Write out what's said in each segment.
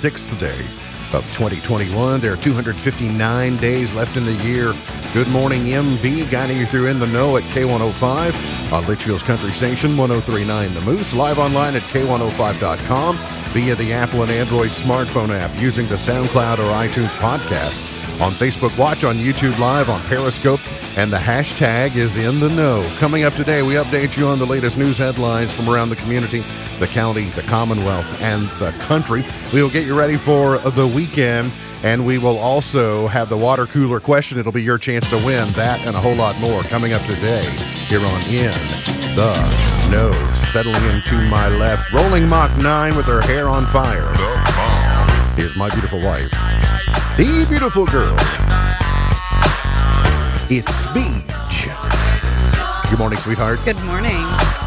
6th day of 2021. There are 259 days left in the year. Good morning, MB, guiding you through In the Know at K105 on Litchfield's Country Station, 103.9 The Moose, live online at K105.com via the Apple and Android smartphone app using the SoundCloud or iTunes podcast. On Facebook Watch, on YouTube Live, on Periscope, and the hashtag is In the Know. Coming up today, we update you on the latest news headlines from around the community, the county, the Commonwealth, and the country. We will get you ready for the weekend, and we will also have the water cooler question. It'll be your chance to win that and a whole lot more coming up today here on In the Know. Settling into my left, rolling Mach 9 with her hair on fire. Here's my beautiful wife, the beautiful girl. It's Beach. Good morning, sweetheart. Good morning.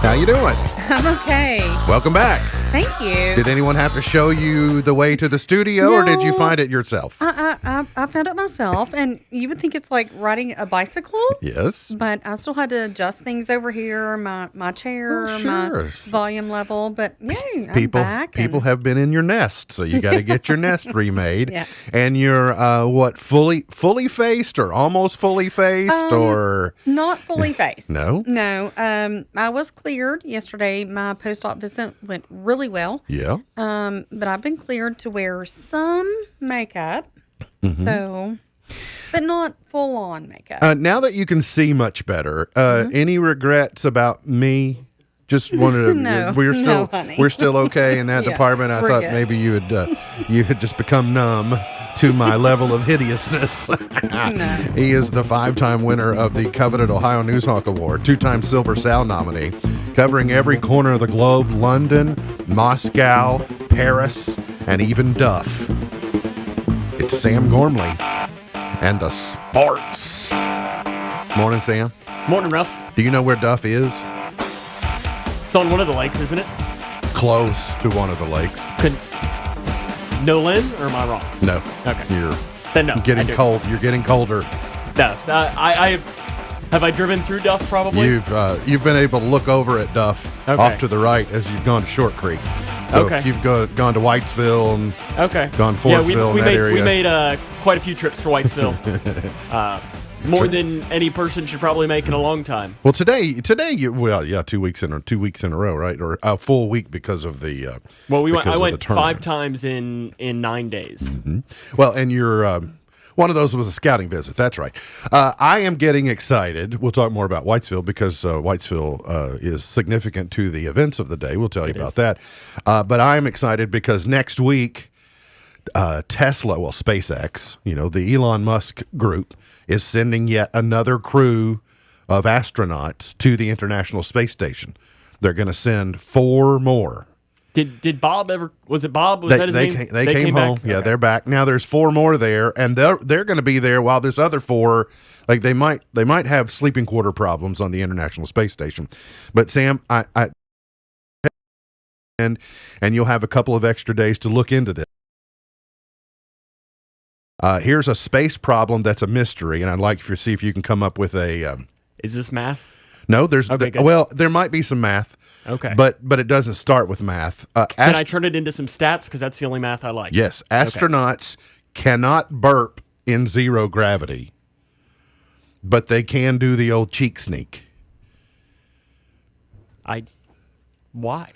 How you doing? I'm okay. Welcome back. Thank you. Did anyone have to show you the way to the studio, or did you find it yourself? I found it myself, and you would think it's like riding a bicycle. Yes. But I still had to adjust things over here, my chair, Oh, sure. my volume level. But yay, I'm People back. have been in your nest, so you got to get your nest remade. Yeah. And you're fully faced or almost fully faced or Not fully faced. No? No. I was cleared yesterday. My post-op visit went really well. Yeah. But I've been cleared to wear some makeup. Mm-hmm. So, but not full on makeup. Now that you can see much better, any regrets about me? Just wanted to. No, honey. We're still okay in that Yeah, department. I we're thought good. maybe you had just become numb to my level of hideousness. No. He is the 5-time winner of the coveted Ohio Newshawk Award, 2-time Silver Sal nominee, covering every corner of the globe: London, Moscow, Paris, and even Duff. It's Sam Gormley and the Sparks. Morning, Sam. Morning, Ruff. Do you know where Duff is? It's on one of the lakes, isn't it? Close to one of the lakes. Nolan, or am I wrong? No. Okay. You're Then no. getting I do. cold. You're getting colder. No. Have I driven through Duff, probably? You've been able to look over at Duff Okay. off to the right as you've gone to Short Creek. So Okay. if you've gone to Whitesville and Okay. gone Yeah, Fordsville we in that made, area. we made quite a few trips to Whitesville. More than any person should probably make in a long time. Well, today, 2 weeks in a row, right? Or a full week because of the. Well, because I of went the tournament. 5 times in 9 days. Well, and you're one of those was a scouting visit. That's right. I am getting excited. We'll talk more about Whitesville because Whitesville is significant to the events of the day. We'll tell you about that. But I'm excited because next week, Tesla, SpaceX, the Elon Musk group, is sending yet another crew of astronauts to the International Space Station. They're going to send 4 more. Did Bob ever? Was it Bob? Was that his name? They came home. back? Yeah, Okay. they're back. Now there's 4 more there, and they're going to be there while there's other 4. Like they might have sleeping quarter problems on the International Space Station. But Sam, and you'll have a couple of extra days to look into this. Here's a space problem that's a mystery, and I'd like to see if you can come up with a. Is this math? No, there's Okay, good. well, there might be some math. Okay. But it doesn't start with math. Can I turn it into some stats? Because that's the only math I like. Yes, astronauts cannot burp in 0 gravity, but they can do the old cheek sneak. Why?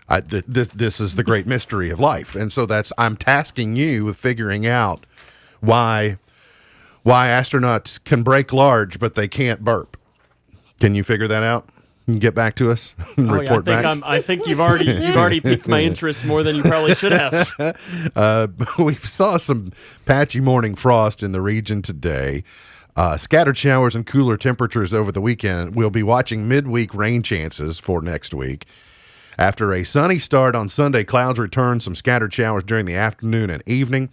This is the great mystery of life, and so I'm tasking you with figuring out why astronauts can break large, but they can't burp. Can you figure that out? And get back to us and report back. I think you've already piqued my interest more than you probably should have. We saw some patchy morning frost in the region today. Scattered showers and cooler temperatures over the weekend. We'll be watching midweek rain chances for next week. After a sunny start on Sunday, clouds return, some scattered showers during the afternoon and evening.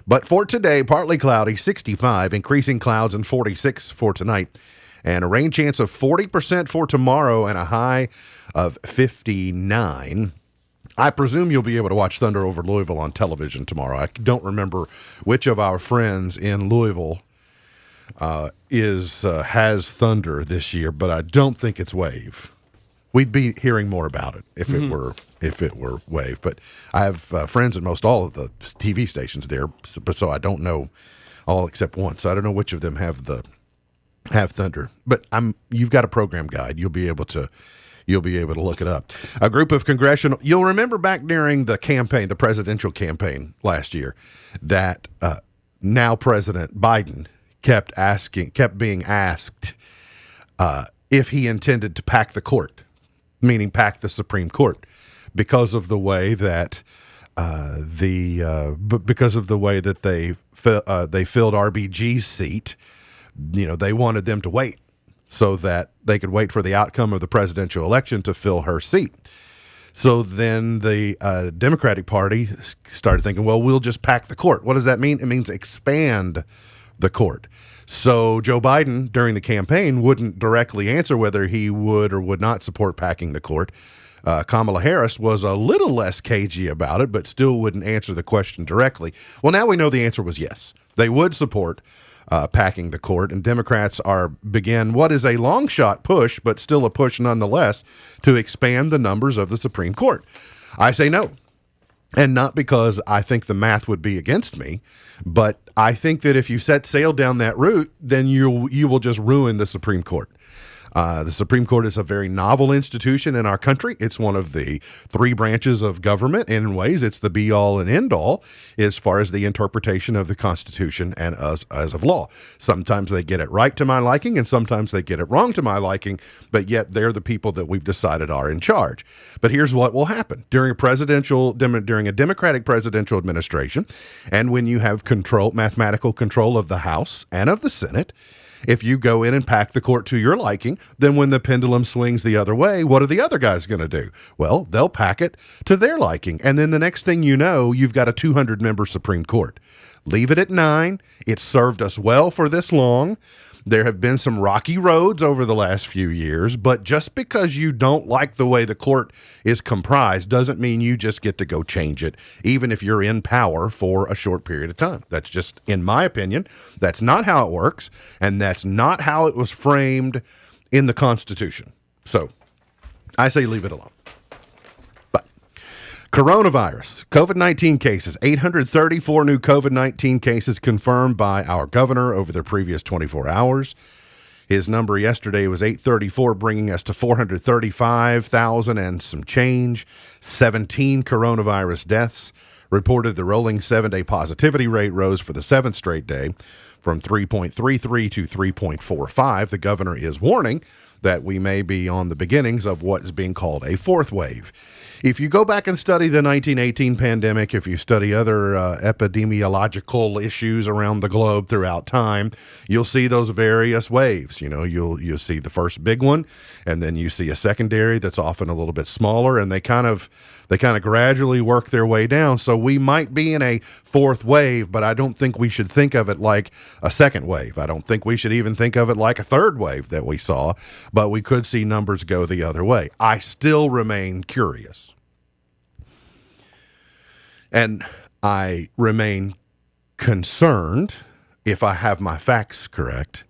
But for today, partly cloudy, 65, increasing clouds, and 46 for tonight. And a rain chance of 40% for tomorrow and a high of 59. I presume you'll be able to watch Thunder over Louisville on television tomorrow. I don't remember which of our friends in Louisville has Thunder this year, but I don't think it's Wave. we'd be hearing more about it if it were waived. But I have friends at most all of the TV stations there, so I don't know all except one. So I don't know which of them have Thunder. But you've got a program guide. You'll be able to look it up. A group of you'll remember back during the campaign, the presidential campaign last year, that now President Biden kept being asked if he intended to pack the court, meaning pack the Supreme Court, because of the way that they filled RBG's seat. They wanted them to wait so that they could wait for the outcome of the presidential election to fill her seat. So then the Democratic Party started thinking, well, we'll just pack the court. What does that mean? It means expand the court. So Joe Biden, during the campaign, wouldn't directly answer whether he would or would not support packing the court. Kamala Harris was a little less cagey about it, but still wouldn't answer the question directly. Well, now we know the answer was yes. They would support packing the court, and Democrats begin what is a long shot push, but still a push nonetheless, to expand the numbers of the Supreme Court. I say no. And not because I think the math would be against me, but I think that if you set sail down that route, then you will just ruin the Supreme Court. The Supreme Court is a very novel institution in our country. It's one of the three branches of government, and in ways it's the be-all and end-all as far as the interpretation of the Constitution and as of law. Sometimes they get it right to my liking, and sometimes they get it wrong to my liking, but yet they're the people that we've decided are in charge. But here's what will happen. During a Democratic presidential administration, and when you have mathematical control of the House and of the Senate, if you go in and pack the court to your liking, then when the pendulum swings the other way, what are the other guys going to do? Well, they'll pack it to their liking. And then the next thing you know, you've got a 200-member Supreme Court. Leave it at 9. It's served us well for this long. There have been some rocky roads over the last few years, but just because you don't like the way the court is comprised doesn't mean you just get to go change it, even if you're in power for a short period of time. That's just, in my opinion, that's not how it works, and that's not how it was framed in the Constitution. So I say leave it alone. But coronavirus, COVID-19 cases, 834 new COVID-19 cases confirmed by our governor over the previous 24 hours. His number yesterday was 834, bringing us to 435,000 and some change. 17 coronavirus deaths reported. The rolling 7-day positivity rate rose for the 7th straight day from 3.33 to 3.45. The governor is warning that we may be on the beginnings of what is being called a fourth wave. If you go back and study the 1918 pandemic, if you study other epidemiological issues around the globe throughout time, you'll see those various waves. You'll see the first big one, and then you see a secondary that's often a little bit smaller, and they kind of gradually work their way down. So we might be in a fourth wave, but I don't think we should think of it like a second wave. I don't think we should even think of it like a third wave that we saw, but we could see numbers go the other way. I still remain curious. And I remain concerned, if I have my facts correct.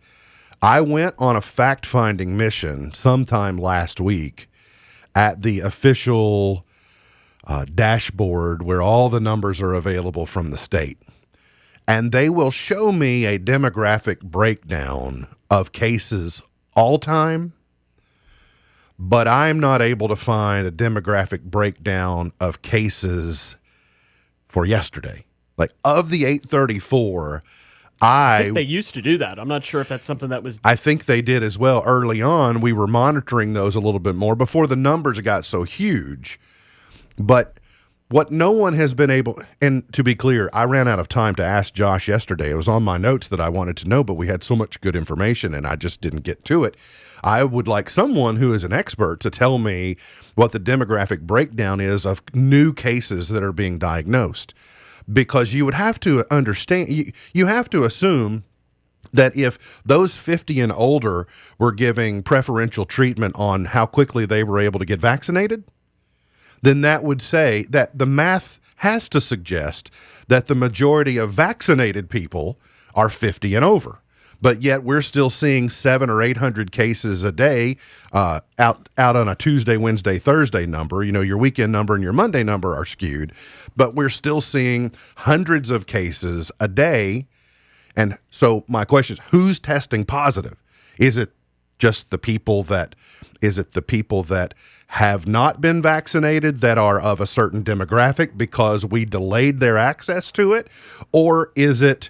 I went on a fact-finding mission sometime last week at the official dashboard where all the numbers are available from the state. And they will show me a demographic breakdown of cases all time, but I'm not able to find a demographic breakdown of cases for yesterday. Like, of the 834, I think they used to do that. I'm not sure if that's something that was... I think they did as well. Early on, we were monitoring those a little bit more before the numbers got so huge. But what no one has been able... And to be clear, I ran out of time to ask Josh yesterday. It was on my notes that I wanted to know, but we had so much good information, and I just didn't get to it. I would like someone who is an expert to tell me what the demographic breakdown is of new cases that are being diagnosed. Because you would have to understand, you have to assume that if those 50 and older were giving preferential treatment on how quickly they were able to get vaccinated, then that would say that the math has to suggest that the majority of vaccinated people are 50 and over. but yet we're still seeing 700 or 800 cases a day out on a Tuesday, Wednesday, Thursday number. You know, your weekend number and your Monday number are skewed, but we're still seeing hundreds of cases a day. And so my question is, who's testing positive? Is it just the people that have not been vaccinated that are of a certain demographic because we delayed their access to it? Or is it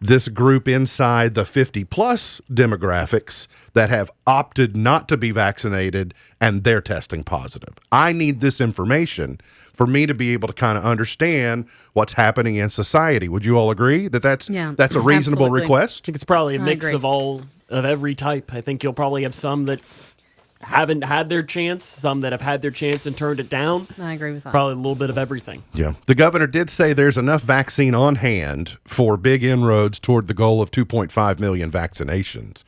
this group inside the 50 plus demographics that have opted not to be vaccinated and they're testing positive? I need this information for me to be able to kind of understand what's happening in society. Would you all agree that that's a reasonable absolutely. request? I think it's probably a I mix agree. of every type. I think you'll probably have some that haven't had their chance, some that have had their chance and turned it down. I agree with that. Probably a little bit of everything. Yeah. The governor did say there's enough vaccine on hand for big inroads toward the goal of 2.5 million vaccinations.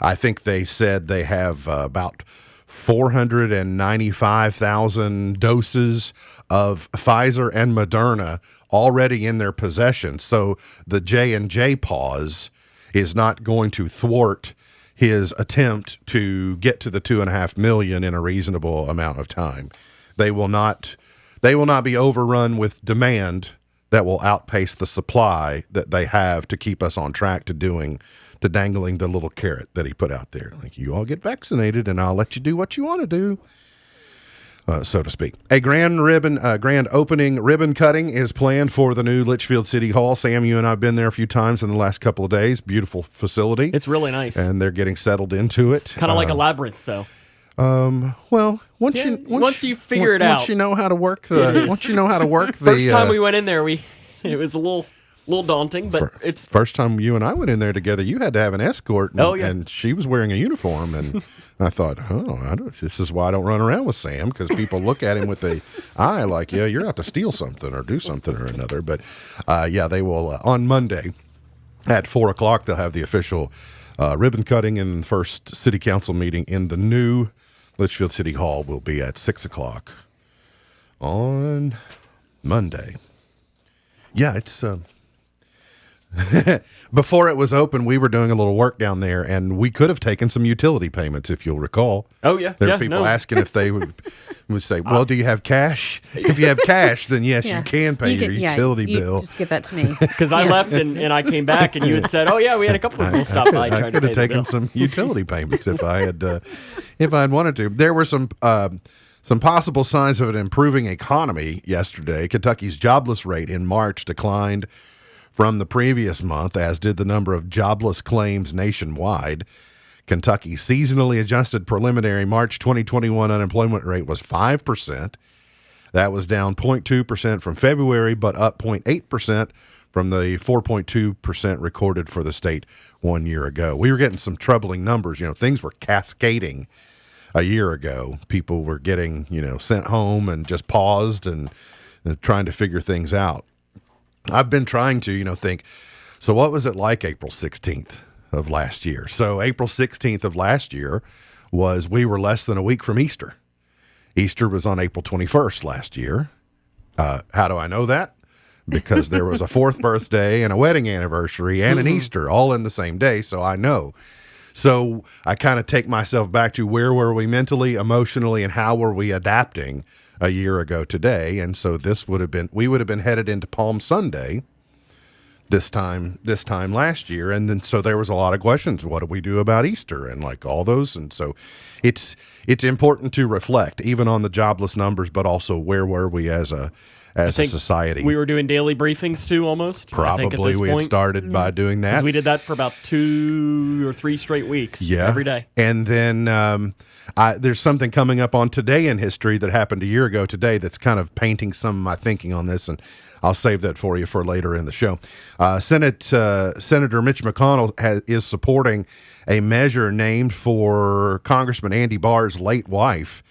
I think they said they have about 495,000 doses of Pfizer and Moderna already in their possession. So the J&J pause is not going to thwart his attempt to get to the 2.5 million in a reasonable amount of time. They will not be overrun with demand that will outpace the supply that they have to keep us on track to dangling the little carrot that he put out there. Like, you all get vaccinated and I'll let you do what you want to do. So to speak. A grand opening ribbon cutting is planned for the new Litchfield City Hall. Sam, you and I have been there a few times in the last couple of days. Beautiful facility. It's really nice. And they're getting settled into it. Kind of like a labyrinth, though. Well, once you figure it out. Once you know how to work the First time we went in there, it was a little daunting, but it's first time you and I went in there together. You had to have an escort, and she was wearing a uniform, and I thought, this is why I don't run around with Sam, because people look at him with the eye like, yeah, you're out to steal something or do something or another. But they will on Monday at 4:00. They'll have the official ribbon cutting, and first city council meeting in the new Litchfield City Hall will be at 6:00 on Monday. Yeah, it's before it was open, we were doing a little work down there, and we could have taken some utility payments, if you'll recall. Oh, yeah. There were people asking if they would say, well, do you have cash? If you have cash, then yes, you can pay your utility bill. Just give that to me. Because I left and I came back, and you had said, oh, yeah, we had a couple of people stop by I trying to could pay have the taken bill. some utility payments if I had wanted to. There were some possible signs of an improving economy yesterday. Kentucky's jobless rate in March declined from the previous month, as did the number of jobless claims nationwide. Kentucky's seasonally adjusted preliminary March 2021 unemployment rate was 5%. That was down 0.2% from February, but up 0.8% from the 4.2% recorded for the state 1 year ago. We were getting some troubling numbers. Things were cascading a year ago. People were getting, sent home and just paused and trying to figure things out. I've been trying to, think, so what was it like April 16th of last year? So April 16th of last year we were less than a week from Easter. Easter was on April 21st last year. How do I know that? Because there was a fourth birthday and a wedding anniversary and an Easter all in the same day, so I know. So I kind of take myself back to where were we mentally, emotionally, and how were we adapting a year ago today. And so we would have been headed into Palm Sunday this time last year. And then, so there was a lot of questions. What do we do about Easter and like all those? And so it's important to reflect even on the jobless numbers, but also where were we as a society. We were doing daily briefings too, almost. Probably we had started by doing that. 'Cause we did that for about 2 or 3 straight weeks. Yeah. Every day. And then there's something coming up on Today in History that happened a year ago today that's kind of painting some of my thinking on this, and I'll save that for you for later in the show. Senator Mitch McConnell is supporting a measure named for Congressman Andy Barr's late wife.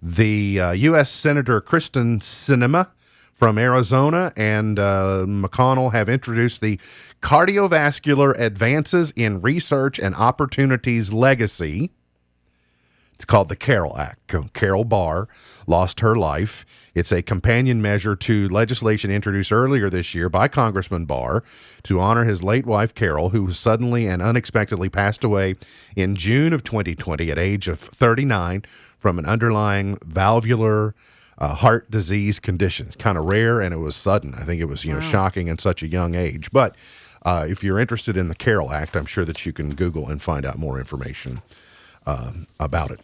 The U.S. Senator Kristen Sinema from Arizona and McConnell have introduced the Cardiovascular Advances in Research and Opportunities Legacy It's called the Carroll Act. Carol Barr lost her life. It's a companion measure to legislation introduced earlier this year by Congressman Barr to honor his late wife, Carol, who suddenly and unexpectedly passed away in June of 2020 at age of 39 from an underlying valvular heart disease condition. Kind of rare, and it was sudden. I think it was shocking in such a young age. But if you're interested in the Carroll Act, I'm sure that you can Google and find out more information about it.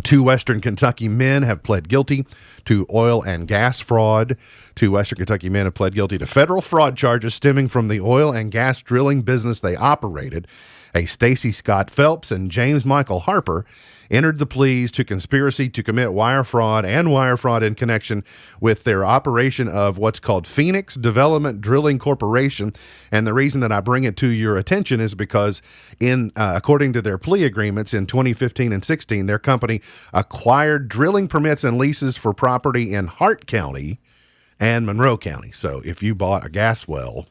2 Western Kentucky men have pled guilty to oil and gas fraud. 2 Western Kentucky men have pled guilty to federal fraud charges stemming from the oil and gas drilling business they operated. A Stacy Scott Phelps and James Michael Harper entered the pleas to conspiracy to commit wire fraud in connection with their operation of what's called Phoenix Development Drilling Corporation. And the reason that I bring it to your attention is because according to their plea agreements in 2015 and 16, their company acquired drilling permits and leases for property in Hart County and Monroe County. So if you bought a gas well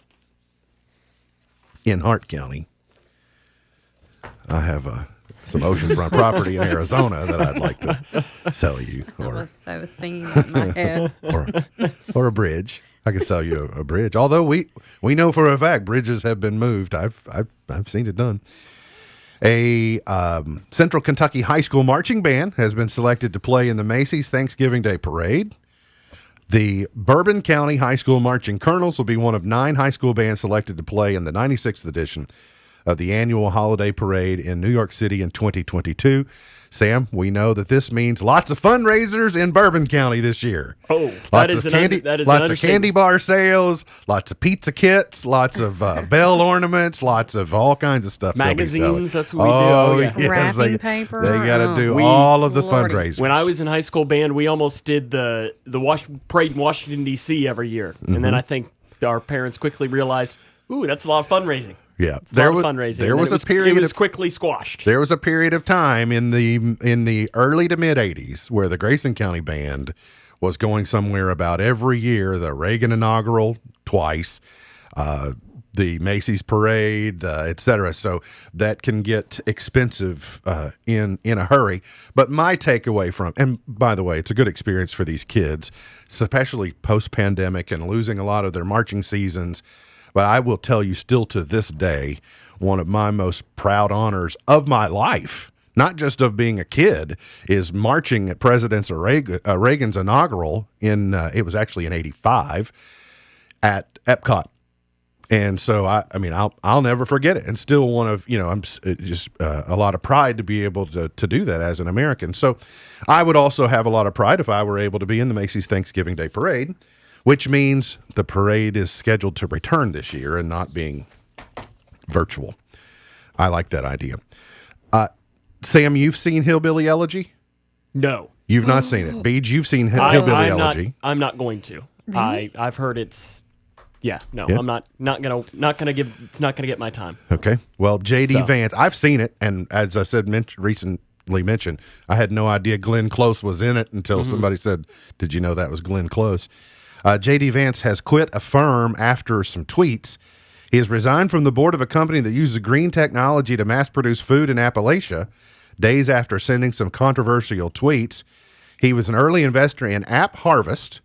in Hart County, I have some oceanfront property in Arizona that I'd like to sell you. I was so seen in my head. or a bridge. I could sell you a bridge. Although we know for a fact bridges have been moved. I've seen it done. A Central Kentucky high school marching band has been selected to play in the Macy's Thanksgiving Day Parade. The Bourbon County High School Marching Colonels will be one of 9 high school bands selected to play in the 96th edition of the annual holiday parade in New York City in 2022. Sam, we know that this means lots of fundraisers in Bourbon County this year. Oh, lots of candy bar sales, lots of pizza kits, lots of bell ornaments, lots of all kinds of stuff. Magazines, that's what we do. Oh, yeah. yes, Wrapping paper. They got to do all of the fundraisers. When I was in high school band, we almost did the parade in Washington, D.C. every year. Mm-hmm. And then I think our parents quickly realized, ooh, that's a lot of fundraising. Yeah, there was fundraising. There was a period. It was quickly squashed. There was a period of time in the early to mid '80s where the Grayson County Band was going somewhere about every year. The Reagan inaugural twice, the Macy's parade, etc. So that can get expensive in a hurry. But my takeaway from, and by the way, it's a good experience for these kids, especially post pandemic and losing a lot of their marching seasons. But I will tell you still to this day, one of my most proud honors of my life, not just of being a kid, is marching at President Reagan's inaugural it was actually in 85 at Epcot. And so, I'll never forget it. And still one of, I'm just a lot of pride to be able to do that as an American. So I would also have a lot of pride if I were able to be in the Macy's Thanksgiving Day Parade, which means the parade is scheduled to return this year and not being virtual. I like that idea. Sam, you've seen Hillbilly Elegy? No. You've not seen it. Beej, you've seen Hillbilly Elegy. I'm not going to. Really? I've heard it's yeah. Yeah. I'm not gonna get my time. Okay. Well, J.D. Vance, I've seen it, and as I said recently mentioned, I had no idea Glenn Close was in it until somebody said, "Did you know that was Glenn Close?" J.D. Vance has quit a firm after some tweets. He has resigned from the board of a company that uses green technology to mass produce food in Appalachia days after sending some controversial tweets. He was an early investor in App Harvest,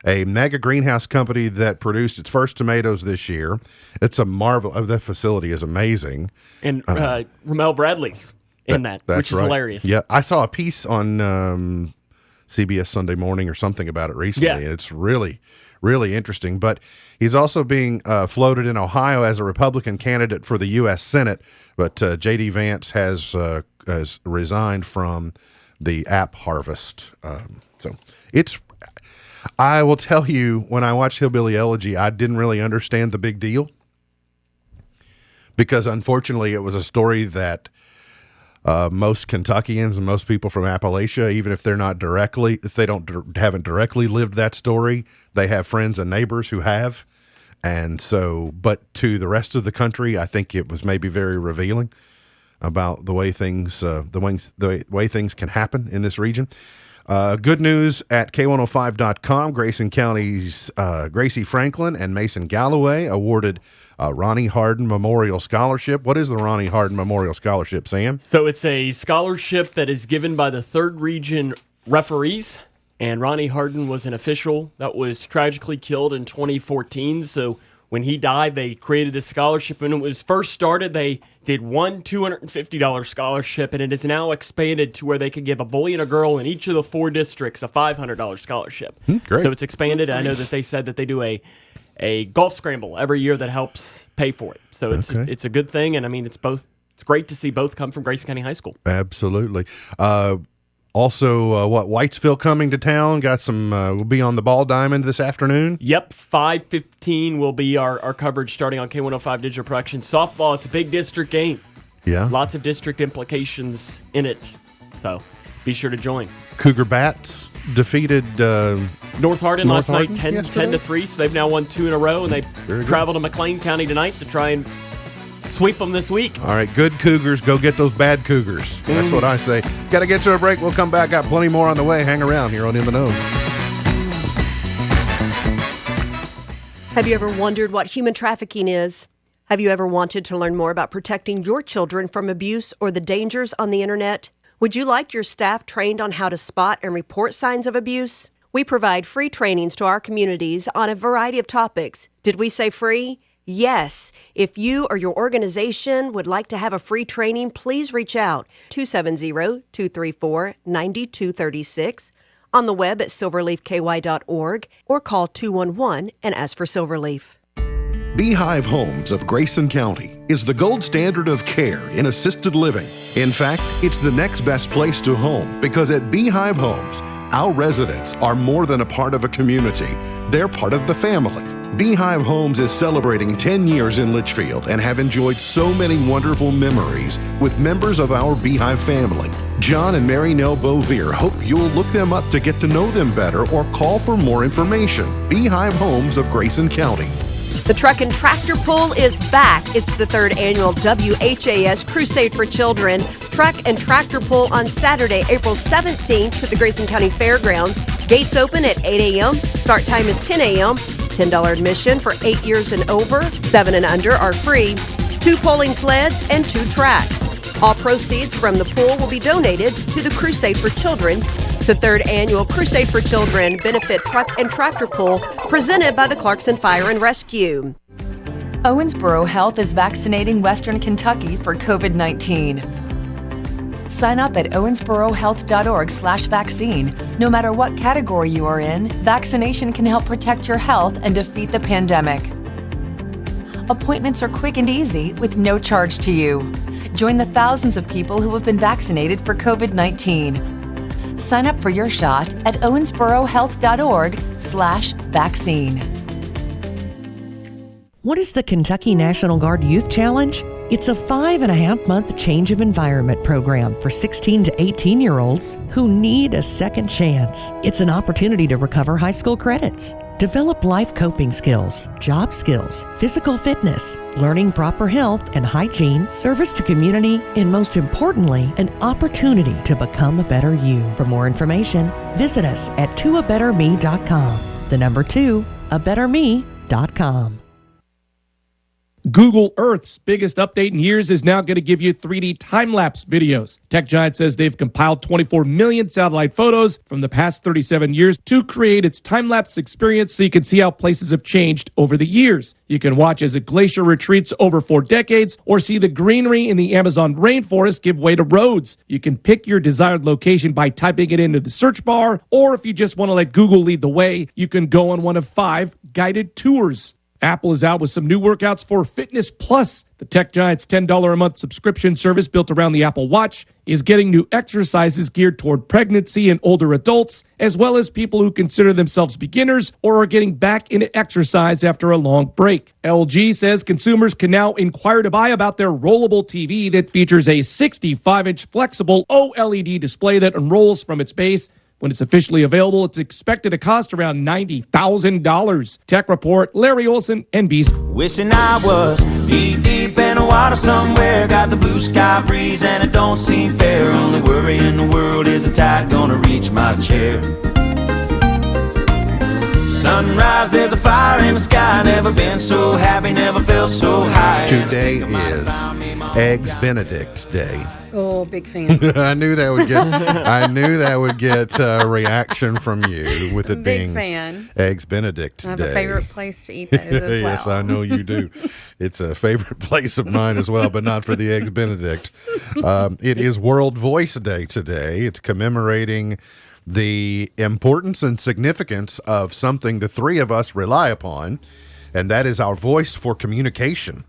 a mega greenhouse company that produced its first tomatoes this year. It's a marvel. That facility is amazing. And Ramel Bradley's in that, which is right. hilarious. Yeah, I saw a piece on CBS Sunday Morning or something about it recently. Yeah. And it's really, really interesting. But he's also being floated in Ohio as a Republican candidate for the U.S. Senate. But J.D. Vance has resigned from the App Harvest. So I will tell you, when I watched Hillbilly Elegy, I didn't really understand the big deal. Because unfortunately, it was a story that most Kentuckians and most people from Appalachia, even if haven't directly lived that story, they have friends and neighbors who have. And so, but to the rest of the country, I think it was maybe very revealing about the way things, the way things can happen in this region. Good news at K105.com. Grayson County's Gracie Franklin and Mason Galloway awarded Ronnie Hardin Memorial Scholarship. What is the Ronnie Hardin Memorial Scholarship, Sam? So it's a scholarship that is given by the 3rd Region referees, and Ronnie Hardin was an official that was tragically killed in 2014. So when he died, they created this scholarship. When it was first started, they did one $250 scholarship, and it is now expanded to where they could give a boy and a girl in each of the 4 districts a $500 scholarship. Great. So it's expanded. I know that they said that they do a golf scramble every year that helps pay for it. So it's a good thing, and I mean it's great to see both come from Grayson County High School. Absolutely. Also, Whitesville coming to town? Got some. We'll be on the Ball Diamond this afternoon. Yep, 5:15 will be our coverage starting on K105 Digital Production. Softball, it's a big district game. Yeah. Lots of district implications in it. So be sure to join. Cougar Bats defeated North Hardin last Hardin night, 10 yesterday? to 3. So they've now won 2 in a row, and they travel to McLean County tonight to try and sweep them this week. All right, good Cougars, go get those bad Cougars. That's what I say. Got to get to a break. We'll come back. Got plenty more on the way. Hang around here on In the Know. Have you ever wondered what human trafficking is? Have you ever wanted to learn more about protecting your children from abuse or the dangers on the internet? Would you like your staff trained on how to spot and report signs of abuse? We provide free trainings to our communities on a variety of topics. Did we say free? Yes. If you or your organization would like to have a free training, please reach out 270-234-9236 on the web at silverleafky.org or call 211 and ask for Silverleaf. Beehive Homes of Grayson County is the gold standard of care in assisted living. In fact, it's the next best place to home because at Beehive Homes, our residents are more than a part of a community. They're part of the family. Beehive Homes is celebrating 10 years in Litchfield and have enjoyed so many wonderful memories with members of our Beehive family. John and Mary Nell Bovier hope you'll look them up to get to know them better or call for more information. Beehive Homes of Grayson County. The Truck and Tractor Pull is back. It's the 3rd annual WHAS Crusade for Children Truck and Tractor Pull on Saturday, April 17th at the Grayson County Fairgrounds. Gates open at 8 a.m. Start time is 10 a.m. $10 admission for 8 years and over. 7 and under are free. 2 pulling sleds and 2 tracks. All proceeds from the pull will be donated to the Crusade for Children. The 3rd annual Crusade for Children benefit Truck and Tractor Pull presented by the Clarkson Fire and Rescue. Owensboro Health is vaccinating Western Kentucky for COVID-19. Sign up at owensborohealth.org/vaccine. No matter what category you are in, vaccination can help protect your health and defeat the pandemic. Appointments are quick and easy with no charge to you. Join the thousands of people who have been vaccinated for COVID-19. Sign up for your shot at owensborohealth.org/vaccine. What is the Kentucky National Guard Youth Challenge? It's a 5.5-month change of environment program for 16 to 18-year-olds who need a second chance. It's an opportunity to recover high school credits, develop life coping skills, job skills, physical fitness, learning proper health and hygiene, service to community, and most importantly, an opportunity to become a better you. For more information, visit us at toabetterme.com. The number 2, abetterme.com. Google Earth's biggest update in years is now going to give you 3D time-lapse videos. Tech Giant says they've compiled 24 million satellite photos from the past 37 years to create its time-lapse experience so you can see how places have changed over the years. You can watch as a glacier retreats over 4 decades or see the greenery in the Amazon rainforest give way to roads. You can pick your desired location by typing it into the search bar, or if you just want to let Google lead the way, you can go on one of 5 guided tours. Apple is out with some new workouts for Fitness Plus. The tech giant's $10 a month subscription service built around the Apple Watch is getting new exercises geared toward pregnancy and older adults, as well as people who consider themselves beginners or are getting back into exercise after a long break. LG says consumers can now inquire to buy about their rollable TV that features a 65-inch flexible OLED display that unrolls from its base. When it's officially available, it's expected to cost around $90,000. Tech Report, Larry Olson, NBC. Wishing I was deep, deep in the water somewhere. Got the blue sky breeze and it don't seem fair. Only worry in the world is the tide gonna reach my chair. Sunrise, there's a fire in the sky. Never been so happy, never felt so high. Today is Eggs Benedict Day. Oh, big fan. I knew that would get a reaction from you with it Big being fan. Eggs Benedict I have Day. a favorite place to eat those as well. Yes, I know you do. It's a favorite place of mine as well, but not for the Eggs Benedict. It is World Voice Day today. It's commemorating the importance and significance of something the three of us rely upon, and that is our voice for communication.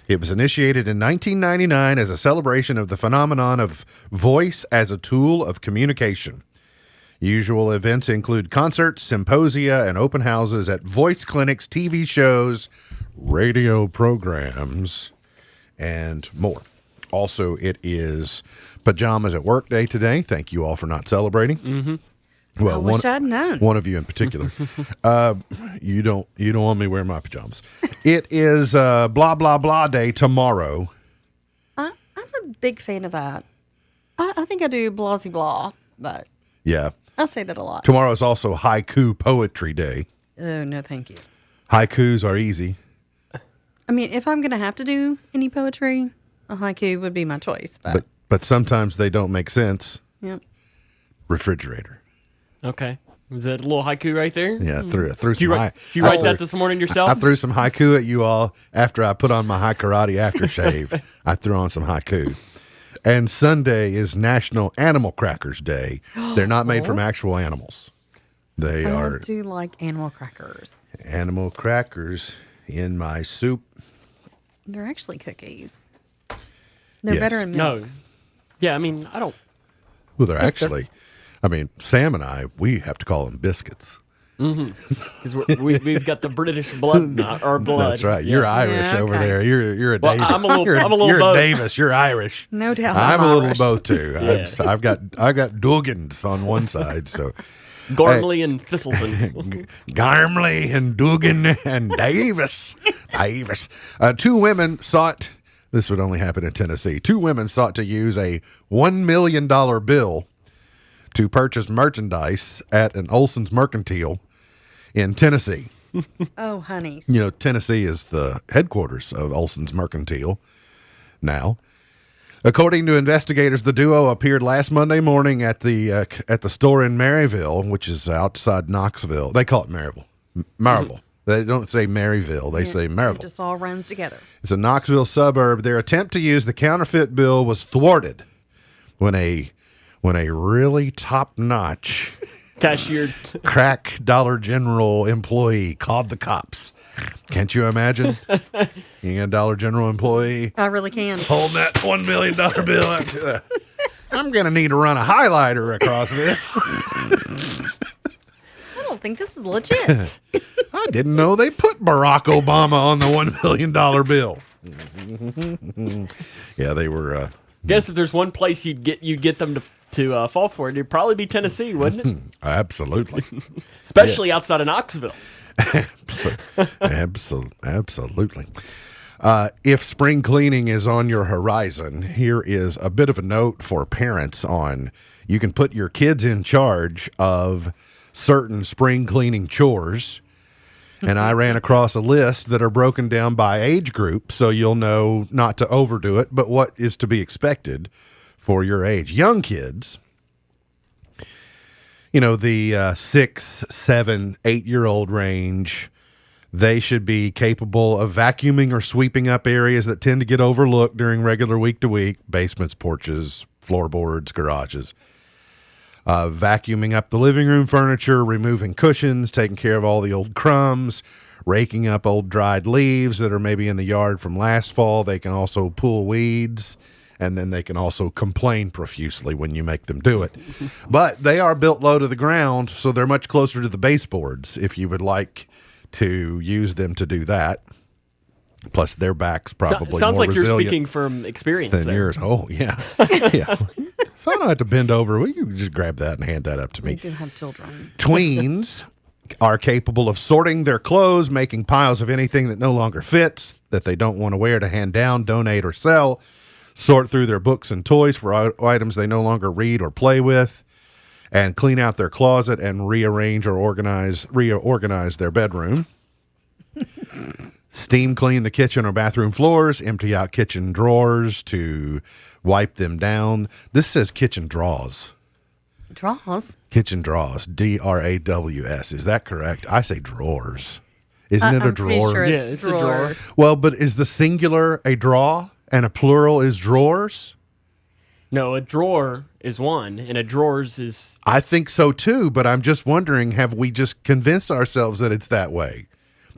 It was initiated in 1999 as a celebration of the phenomenon of voice as a tool of communication. Usual events include concerts, symposia, and open houses at voice clinics, TV shows, radio programs, and more. Also, it is Pajamas at Work Day today. Thank you all for not celebrating. Mm-hmm. Well, I wish I'd known. One of you in particular. You don't want me wearing my pajamas. It is blah blah blah day tomorrow. I'm a big fan of that. I think I do blasey blah, but Yeah. I say that a lot. Tomorrow is also Haiku Poetry Day. Oh, no, thank you. Haikus are easy. I mean, if I'm going to have to do any poetry, a haiku would be my choice. But sometimes they don't make sense. Yep. Refrigerator. Okay. Was that a little haiku right there? Yeah, threw Did you some write, did you write that this morning yourself? I threw some haiku at you all after I put on my high karate aftershave. I threw on some haiku. And Sunday is National Animal Crackers Day. They're not made from actual animals. They are I do like animal crackers. animal crackers in my soup. They're actually cookies. They're Yes. better in milk. No. Yeah, I mean, I don't. Well, they're actually, I mean, Sam and I, we have to call them biscuits. Because we've got the British blood, our blood. That's right. You're Irish Yeah, over okay. there. You're a Well, Davis. I'm a little- you're, I'm a little you're both. Davis. You're Irish. No doubt. I'm a little Irish. both too. Yeah. I've got Duggins on one side, so Gormley and Thistleton. Garmley and Dugan and Davis. Two women sought. This would only happen in Tennessee. Two women sought to use a $1 million bill to purchase merchandise at an Olson's Mercantile in Tennessee. Oh, honeys. You know, Tennessee is the headquarters of Olson's Mercantile now. According to investigators, the duo appeared last Monday morning at the store in Maryville, which is outside Knoxville. They call it Maryville. Maryville. They don't say Maryville. They say It Maryville. just all runs together. It's a Knoxville suburb. Their attempt to use the counterfeit bill was thwarted when a really top-notch Cashiered. crack Dollar General employee called the cops. Can't you imagine? Being a Dollar General employee I really can. holding that $1 million bill up to the, I'm going to need to run a highlighter across this. I don't think this is legit. I didn't know they put Barack Obama on the $1 million bill. Yeah, they were. Guess if there's one place you'd get them to fall for it, it'd probably be Tennessee, wouldn't it? Absolutely. Especially Yes. outside of Knoxville. Absolutely. If spring cleaning is on your horizon, here is a bit of a note for parents on you can put your kids in charge of certain spring cleaning chores. And I ran across a list that are broken down by age group, so you'll know not to overdo it, but what is to be expected for your age. Young kids, you know, the 6, 7, 8-year-old range, they should be capable of vacuuming or sweeping up areas that tend to get overlooked during regular week-to-week, basements, porches, floorboards, garages. Vacuuming up the living room furniture, removing cushions, taking care of all the old crumbs, raking up old dried leaves that are maybe in the yard from last fall. They can also pull weeds, and then they can also complain profusely when you make them do it. But they are built low to the ground, so they're much closer to the baseboards if you would like to use them to do that. Plus, their back's probably Sounds more like you're resilient speaking from experience than there. yours. Oh, yeah. Yeah. So I don't have to bend over. Well, you can just grab that and hand that up to We me. do have children. Tweens are capable of sorting their clothes, making piles of anything that no longer fits, that they don't want to wear to hand down, donate, or sell, sort through their books and toys for items they no longer read or play with, and clean out their closet and rearrange or reorganize their bedroom. Steam clean the kitchen or bathroom floors, empty out kitchen drawers to wipe them down. This says kitchen drawers. Draws. Kitchen draws, D-R-A-W-S. Is that correct? I say drawers. Isn't it a I'm pretty drawer? sure Yeah, it's it's a drawer. drawer. Well, but is the singular a draw and a plural is drawers? No, a drawer is one, and a drawers is. I think so too, but I'm just wondering, have we just convinced ourselves that it's that way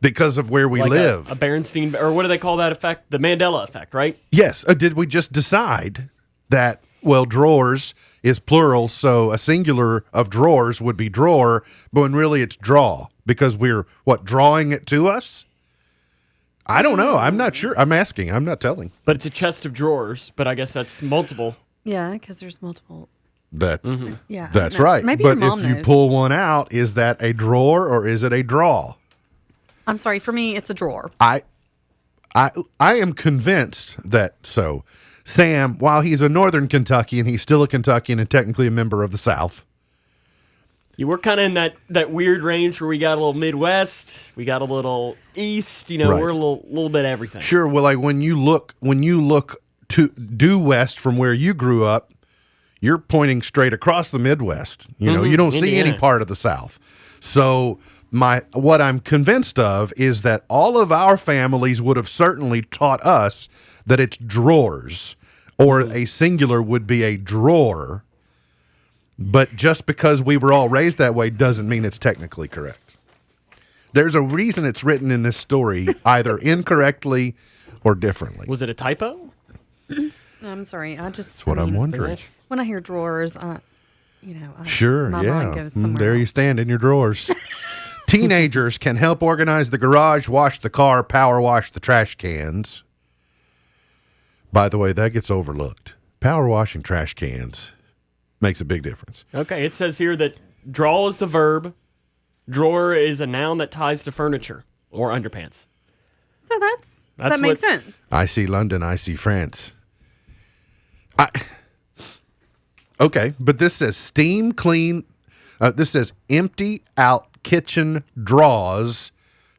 because of where we like live? a Berenstein, or what do they call that effect? The Mandela effect, right? Yes. Did we just decide that, well, drawers is plural, so a singular of drawers would be drawer, but when really it's draw because we're, drawing it to us? I don't know. I'm not sure. I'm asking. I'm not telling. But it's a chest of drawers, but I guess that's multiple. Yeah, because there's multiple. That Yeah. That's no, right. Maybe but your mom if you knows. pull one out, is that a drawer or is it a draw? I'm sorry. For me, it's a drawer. I am convinced that so. Sam, while he's a Northern Kentuckian, he's still a Kentuckian and technically a member of the South. You were kind of in that weird range where we got a little Midwest, we got a little East. You know, Right. we're a little bit of everything. Sure. Well, like when you look to due west from where you grew up, you're pointing straight across the Midwest. You know, you don't see any Indiana. part of the South. So what I'm convinced of is that all of our families would have certainly taught us that it's drawers, or a singular would be a drawer. But just because we were all raised that way doesn't mean it's technically correct. There's a reason it's written in this story either incorrectly or differently. Was it a typo? I'm sorry. That's what I'm wondering. When I hear drawers, Sure, my yeah. mind goes somewhere There you else. stand in your drawers. Teenagers can help organize the garage, wash the car, power wash the trash cans. By the way, that gets overlooked. Power washing trash cans makes a big difference. Okay, it says here that draw is the verb, drawer is a noun that ties to furniture or underpants. So That's that makes what- sense. I see London, I see France. Okay, but this says steam clean. This says empty out kitchen drawers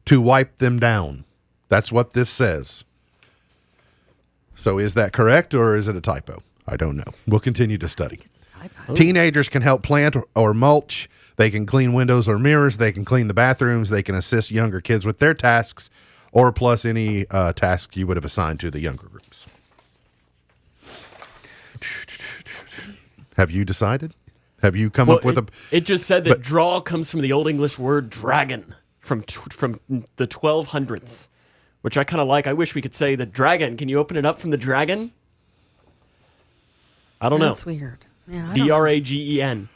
to wipe them down. That's what this says. So is that correct or is it a typo? I don't know. We'll continue to study. Teenagers can help plant or mulch. They can clean windows or mirrors. They can clean the bathrooms. They can assist younger kids with their tasks or plus any task you would have assigned to the younger groups. Have you decided? Have you come up with It just said that draw comes from the Old English word dragon from the 1200s, which I kind of like. I wish we could say the dragon. Can you open it up from the dragon? I don't That's know. weird. Yeah, I don't know. Dragen.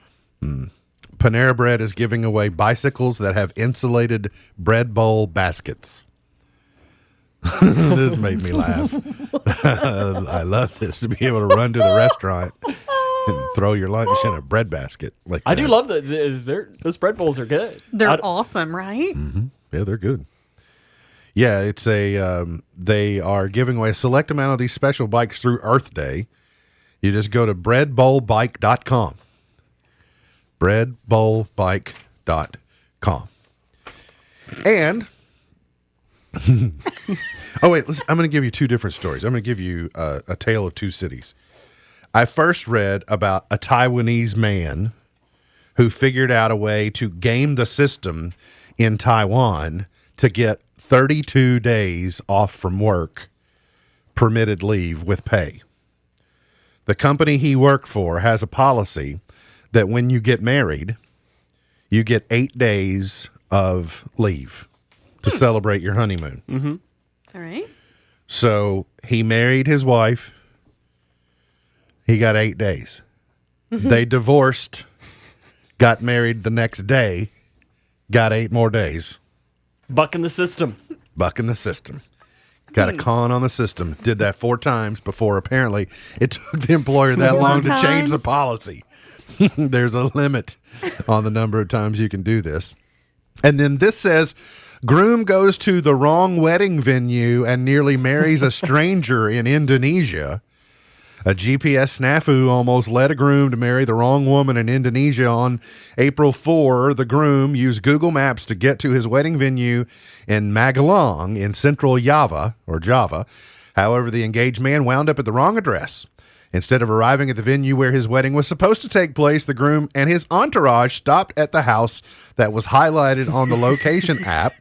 Panera Bread is giving away bicycles that have insulated bread bowl baskets. This made me laugh. I love this, to be able to run to the restaurant and throw your lunch in a bread basket like I that. do love that. Those bread bowls are good. They're awesome, right? Yeah, they're good. Yeah, it's they are giving away a select amount of these special bikes through Earth Day. You just go to breadbowlbike.com. breadbowlbike.com. And oh wait, listen, I'm going to give you two different stories. I'm going to give you a tale of two cities. I first read about a Taiwanese man who figured out a way to game the system in Taiwan to get 32 days off from work, permitted leave with pay. The company he worked for has a policy that when you get married, you get 8 days of leave to celebrate your honeymoon. All right. So he married his wife. He got 8 days. They divorced, got married the next day, got 8 more days. Bucking the system. Bucking the system. Got a con on the system. Did that 4 times before apparently it took the employer that 4 long to change the times? policy. There's a limit on the number of times you can do this. And then this says, groom goes to the wrong wedding venue and nearly marries a stranger in Indonesia. A GPS snafu almost led a groom to marry the wrong woman in Indonesia on April 4. The groom used Google Maps to get to his wedding venue in Magelang in central Java. However, the engaged man wound up at the wrong address. Instead of arriving at the venue where his wedding was supposed to take place, the groom and his entourage stopped at the house that was highlighted on the location app.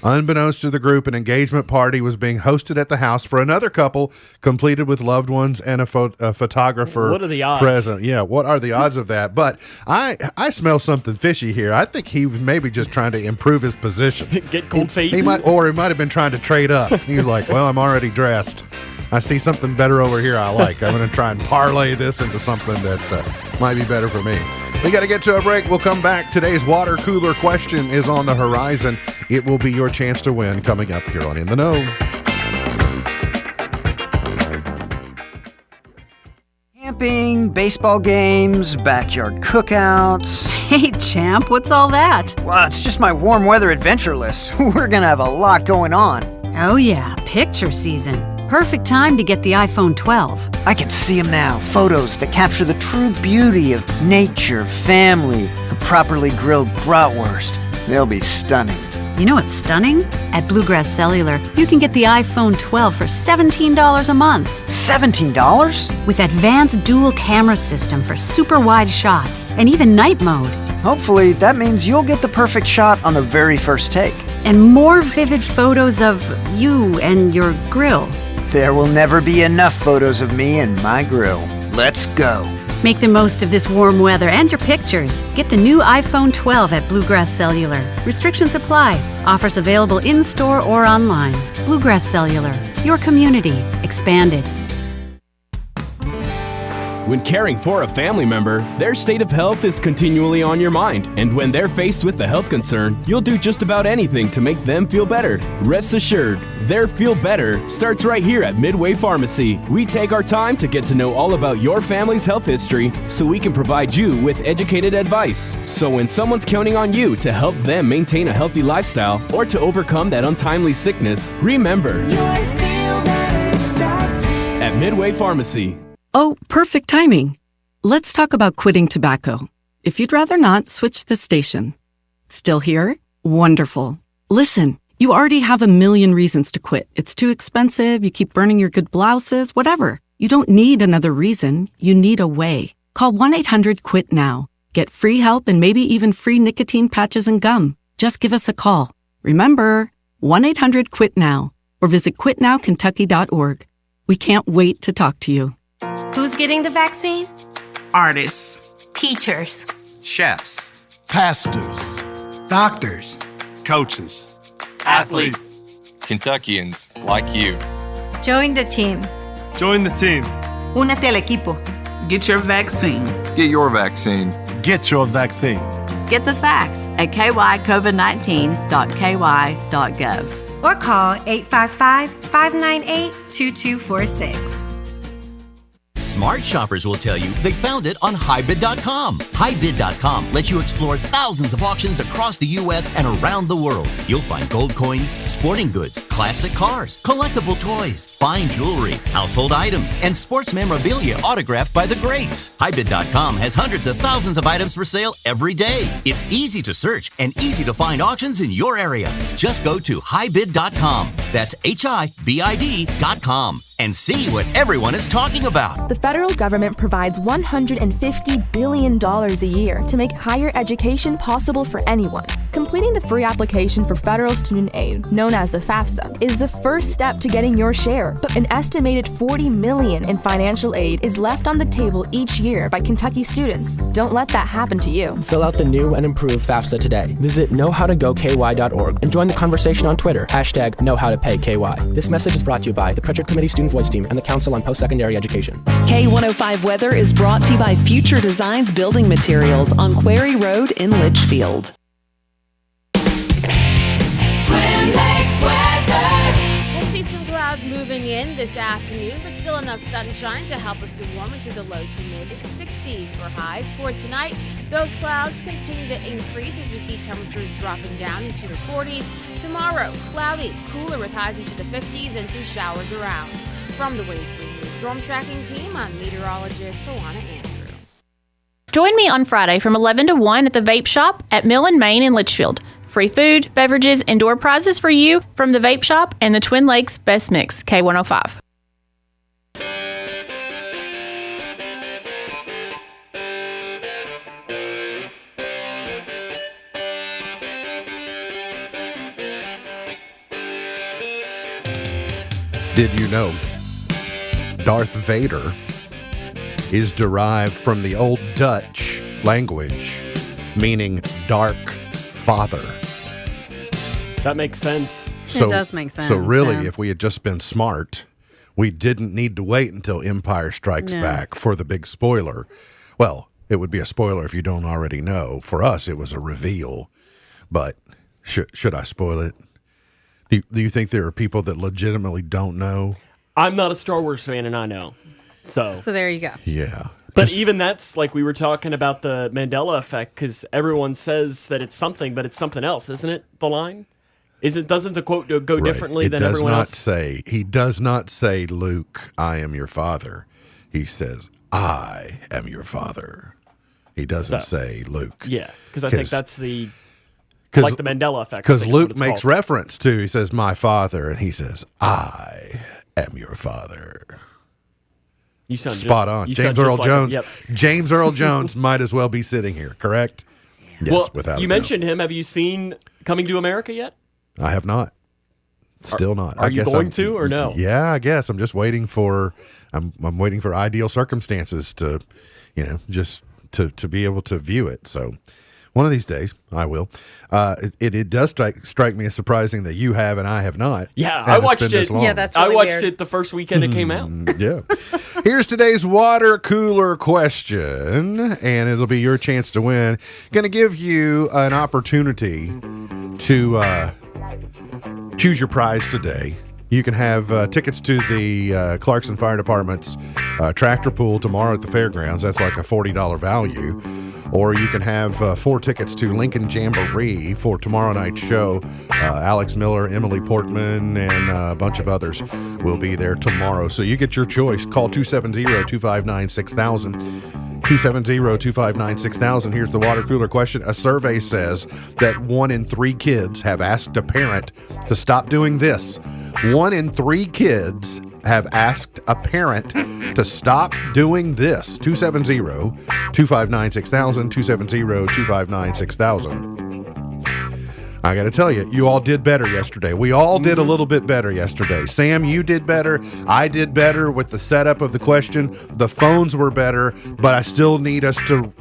Unbeknownst to the group, an engagement party was being hosted at the house for another couple, completed with loved ones and a photographer What are the odds? present. Yeah, what are the odds of that? But I smell something fishy here. I think he was maybe just trying to improve his position. Get cold feet. He might have been trying to trade up. He's like, well, I'm already dressed. I see something better over here I like. I'm going to try and parlay this into something that might be better for me. We got to get to a break. We'll come back. Today's water cooler question is on the horizon. It will be your chance to win coming up here on In the Know. Camping, baseball games, backyard cookouts. Hey, champ, what's all that? Well, it's just my warm weather adventure list. We're gonna have a lot going on. Oh, yeah, picture season. Perfect time to get the iPhone 12. I can see them now. Photos that capture the true beauty of nature, family, a properly grilled bratwurst. They'll be stunning. You know what's stunning? At Bluegrass Cellular, you can get the iPhone 12 for $17 a month. $17? With advanced dual camera system for super wide shots and even night mode. Hopefully, that means you'll get the perfect shot on the very first take. And more vivid photos of you and your grill. There will never be enough photos of me and my grill. Let's go. Make the most of this warm weather and your pictures. Get the new iPhone 12 at Bluegrass Cellular. Restrictions apply. Offers available in-store or online. Bluegrass Cellular. Your community. Expanded. When caring for a family member, their state of health is continually on your mind. And when they're faced with a health concern, you'll do just about anything to make them feel better. Rest assured, their feel better starts right here at Midway Pharmacy. We take our time to get to know all about your family's health history so we can provide you with educated advice. So when someone's counting on you to help them maintain a healthy lifestyle or to overcome that untimely sickness, remember, at Midway Pharmacy. Oh, perfect timing. Let's talk about quitting tobacco. If you'd rather not, switch the station. Still here? Wonderful. Listen, you already have a million reasons to quit. It's too expensive, you keep burning your good blouses, whatever. You don't need another reason. You need a way. Call 1-800-QUIT-NOW. Get free help and maybe even free nicotine patches and gum. Just give us a call. Remember, 1-800-QUIT-NOW or visit quitnowkentucky.org. We can't wait to talk to you. Who's getting the vaccine? Artists, Teachers, chefs, pastors, doctors, coaches, Athletes, Kentuckians like you. Join the team. Join the team. Únete al equipo. Get your vaccine. Get your vaccine. Get your vaccine. Get the facts at kycovid19.ky.gov. Or call 855-598-2246. Smart shoppers will tell you they found it on HiBid.com. HiBid.com lets you explore thousands of auctions across the U.S. and around the world. You'll find gold coins, sporting goods, classic cars, collectible toys, fine jewelry, household items, and sports memorabilia autographed by the greats. HiBid.com has hundreds of thousands of items for sale every day. It's easy to search and easy to find auctions in your area. Just go to HiBid.com. That's HiBid.com. And see what everyone is talking about. The federal government provides $150 billion a year to make higher education possible for anyone. Completing the free application for federal student aid, known as the FAFSA, is the first step to getting your share. But an estimated $40 million in financial aid is left on the table each year by Kentucky students. Don't let that happen to you. Fill out the new and improved FAFSA today. Visit knowhowtogoky.org and join the conversation on Twitter, #KnowHowToPayKY. This message is brought to you by the Pritchard Committee Student Voice Team and the Council on Post-Secondary Education. K105 Weather is brought to you by Future Designs Building Materials on Quarry Road in Litchfield. Twin Lakes weather. We'll see some clouds moving in this afternoon, but still enough sunshine to help us to warm into the low to mid 60s for highs. For tonight, those clouds continue to increase as we see temperatures dropping down into the 40s. Tomorrow, cloudy, cooler with highs into the 50s and some showers around. From the Wave 3 News Storm Tracking Team, I'm meteorologist Tawana Andrew. Join me on Friday from 11 to 1 at the Vape Shop at Mill and Main in Litchfield. Free food, beverages, and door prizes for you from the Vape Shop and the Twin Lakes Best Mix, K105. Did you know Darth Vader is derived from the Old Dutch language, meaning dark father? That makes sense. It does make sense. So really, yeah. if we had just been smart, we didn't need to wait until Empire Strikes No. Back for the big spoiler. Well, it would be a spoiler if you don't already know. For us, it was a reveal. But should I spoil it? Do you think there are people that legitimately don't know? I'm not a Star Wars fan, and I know. So there you go. Yeah. But even that's like we were talking about the Mandela effect, because everyone says that it's something, but it's something else, isn't it? The line doesn't the quote go Right. differently It than does everyone not else? say. He does not say, "Luke, I am your father." He says, "I am your father." He doesn't So, say Luke. Yeah, because I think that's the like the Mandela effect. I Because think is what Luke it's makes called. reference to, he says, "My father," and he says, "I am your father." You sound Spot just, on. you James sound just Earl like him. Jones. Yep. James Earl Jones might as well be sitting here, correct? Yes, well, without you a doubt. mentioned him. Have you seen Coming to America yet? I have not. Still not. Are I you guess going I'm- to or no? Yeah, I guess I'm just waiting for. I'm waiting for ideal circumstances to, just to be able to view it. So, one of these days I will. It does strike me as surprising that you have and I have not. Yeah, And I it's watched been this it. long. Yeah, that's I really watched weird. it the first weekend it came out. Yeah. Here's today's water cooler question, and it'll be your chance to win. Going to give you an opportunity to choose your prize today. You can have tickets to the Clarkson Fire Department's tractor pool tomorrow at the fairgrounds. That's like a $40 value. Or you can have 4 tickets to Lincoln Jamboree for tomorrow night's show. Alex Miller, Emily Portman, and a bunch of others will be there tomorrow. So you get your choice. Call 270-259-6000. 270-259-6000. Here's the water cooler question. A survey says that 1 in 3 kids have asked a parent to stop doing this. 1 in 3 kids have asked a parent to stop doing this. 270-259-6000. 270-259-6000. I got to tell you, you all did better yesterday. We all did a little bit better yesterday. Sam, you did better. I did better with the setup of the question. The phones were better, but I still need us to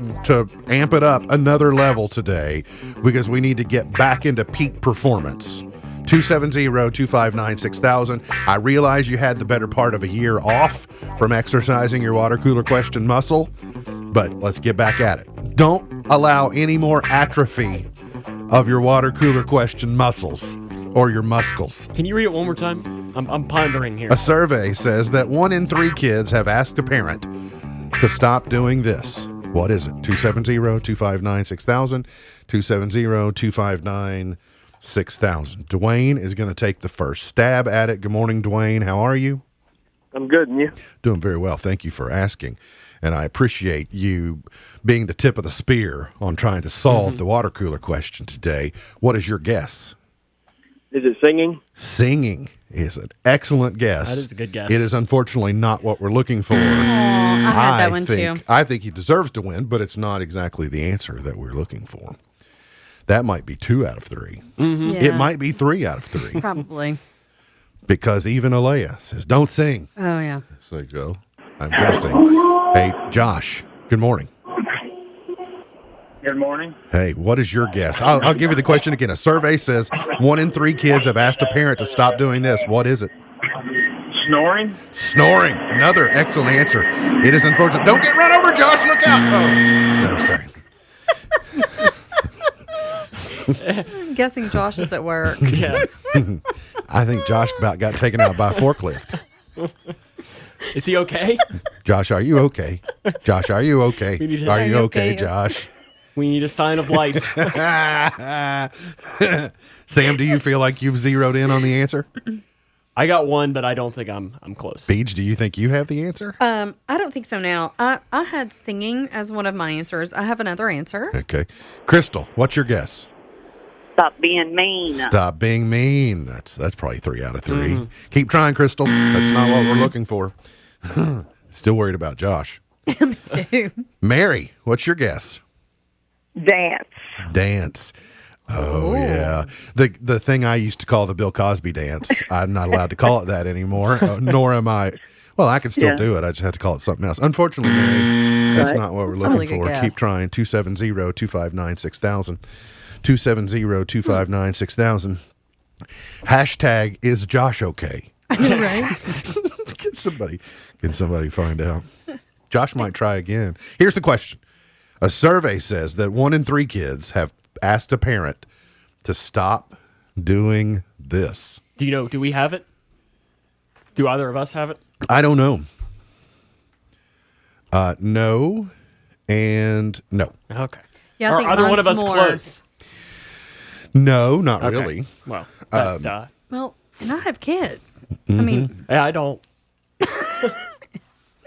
amp it up another level today because we need to get back into peak performance. 270-259-6000. I realize you had the better part of a year off from exercising your water cooler question muscle, but let's get back at it. Don't allow any more atrophy of your water cooler question muscles or your muscles. Can you read it one more time? I'm pondering here. A survey says that 1 in 3 kids have asked a parent to stop doing this. What is it? 270-259-6000. 270-259-6000. Dwayne is going to take the first stab at it. Good morning, Dwayne. How are you? I'm good, and you? Doing very well. Thank you for asking. And I appreciate you being the tip of the spear on trying to solve the water cooler question today. What is your guess? Is it singing? Singing is an excellent guess. That is a good guess. It is unfortunately not what we're looking for. I had that one too. I think he deserves to win, but it's not exactly the answer that we're looking for. That might be 2 out of 3. Mm-hmm. Yeah. It might be 3 out of 3. Probably. Because even Alea says, don't sing. Oh, yeah. So you go, I'm going to sing. Hey, Josh, good morning. Good morning. Hey, what is your guess? I'll give you the question again. A survey says 1 in 3 kids have asked a parent to stop doing this. What is it? Snoring? Snoring. Another excellent answer. It is unfortunate. Don't get run over, Josh. Look out. Oh, no, sorry. I'm guessing Josh is at work. Yeah. I think Josh about got taken out by a forklift. Is he okay? Josh, are you okay? Josh, are you okay? We need to- Are you Are you okay, okay? Josh? We need a sign of life. Sam, do you feel like you've zeroed in on the answer? I got one, but I don't think I'm close. Beej, do you think you have the answer? I don't think so now. I had singing as one of my answers. I have another answer. Okay. Crystal, what's your guess? Stop being mean. Stop being mean. That's probably 3 out of 3. Keep trying, Crystal. That's not what we're looking for. Still worried about Josh. Me too. Mary, what's your guess? Dance. Dance. Oh, yeah. The thing I used to call the Bill Cosby dance. I'm not allowed to call it that anymore, nor am I. Well, I can still do it. I just have to call it something else. Unfortunately, Mary, that's not what we're looking for. Keep trying. 270-259-6000. 270-259-6000. Hashtag is Josh okay? Right? Can somebody find out? Josh might try again. Here's the question. A survey says that 1 in 3 kids have asked a parent to stop doing this. Do we have it? Do either of us have it? I don't know. No and no. Okay. Yeah, I Are think either one of us mine's more. close? No, not Okay. really. Well, Well, and I have kids. I mean, yeah, I don't.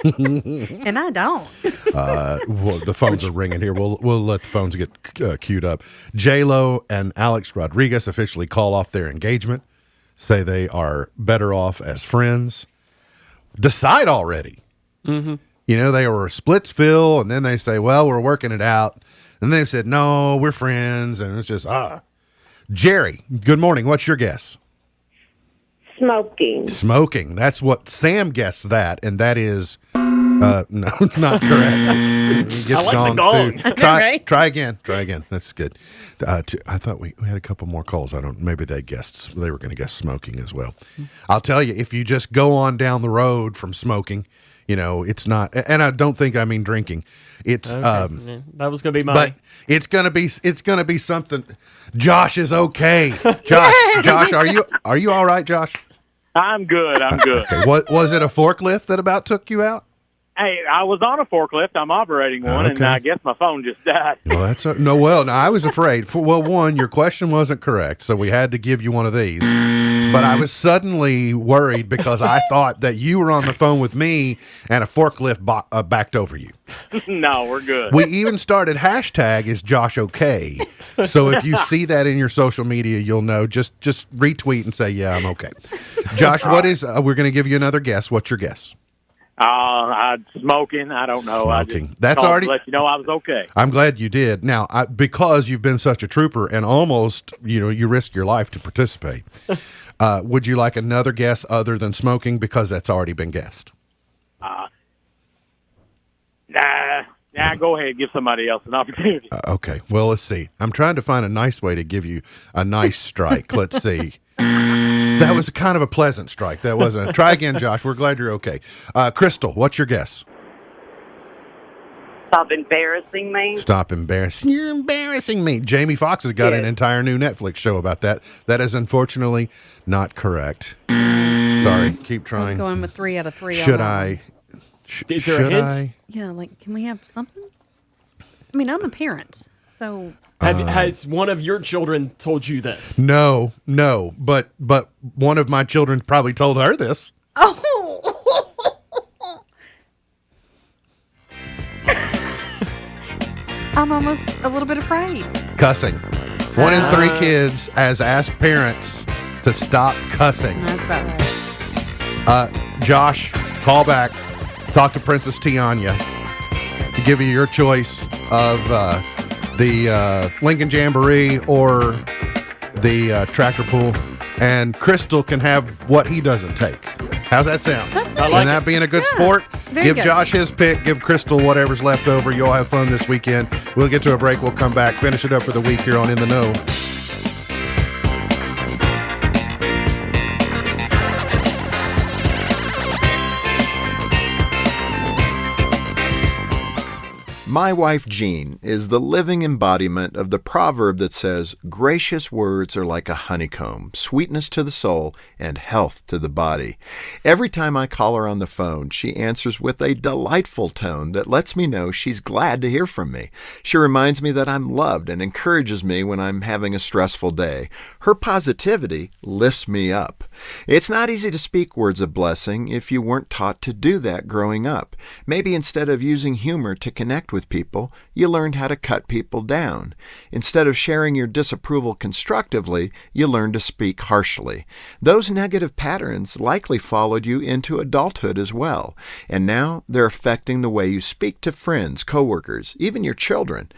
and I don't. Well, the phones are ringing here. We'll let the phones get queued up. J-Lo and Alex Rodriguez officially call off their engagement, say they are better off as friends. Decide already. Mm-hmm. They were Splitsville, and then they say, well, we're working it out. And they've said, no, we're friends, and it's just, Jerry, good morning. What's your guess? Smoking. That's what Sam guessed that, and that is no, not correct. I like the gong. Try again. That's good. I thought we had a couple more calls. Maybe they were going to guess smoking as well. I'll tell you, if you just go on down the road from smoking, it's not, and I don't think I mean drinking. It's Okay. That was going to be but it's gonna be something. Josh is okay. Josh, are you all right, Josh? I'm good. Okay. What was it? A forklift that about took you out? Hey, I was on a forklift. I'm operating one, and Okay. I guess my phone just died. Well, that's no. I was afraid. One, your question wasn't correct, so we had to give you one of these. But I was suddenly worried because I thought that you were on the phone with me and a forklift backed over you. No, we're good. We even started hashtag is Josh okay. So if you see that in your social media, you'll know. Just retweet and say, yeah, I'm okay. Josh, what is? We're going to give you another guess. What's your guess? Smoking. I don't know. Smoking. I just That's called already. to let you know I was okay. I'm glad you did. Now, because you've been such a trooper and almost, you risk your life to participate. Would you like another guess other than smoking? Because that's already been guessed. Nah, go ahead. Give somebody else an opportunity. Okay. Well, let's see. I'm trying to find a nice way to give you a nice strike. Let's see. That was kind of a pleasant strike. That wasn't. Try again, Josh. We're glad you're okay. Crystal, what's your guess? Stop embarrassing me. Stop embarrassing. You're embarrassing me. Jamie Foxx has got an entire new Netflix show about that. That is unfortunately not correct. Sorry. Keep trying. I'm going with 3 out of 3. Should I? Is there a hint? I? Yeah, can we have something? I mean, I'm a parent, so. Has one of your children told you this? No, but one of my children probably told her this. Oh! I'm almost a little bit afraid. Cussing. 1 in 3 kids has asked parents to stop cussing. That's about right. Josh, call back. Talk to Princess Tianya to give you your choice of the Lincoln Jamboree or the tractor pull. And Crystal can have what he doesn't take. How's that sound? That's And that being a good sport, very give good. Josh his pick, give Crystal whatever's left over. You'll have fun this weekend. We'll get to a break. We'll come back, finish it up for the week here on In the Know. My wife, Jean, is the living embodiment of the proverb that says, gracious words are like a honeycomb, sweetness to the soul and health to the body. Every time I call her on the phone, she answers with a delightful tone that lets me know she's glad to hear from me. She reminds me that I'm loved and encourages me when I'm having a stressful day. Her positivity lifts me up. It's not easy to speak words of blessing if you weren't taught to do that growing up. Maybe instead of using humor to connect with people, you learned how to cut people down. Instead of sharing your disapproval constructively, you learned to speak harshly. Those negative patterns likely followed you into adulthood as well, and now they're affecting the way you speak to friends, coworkers, even your children.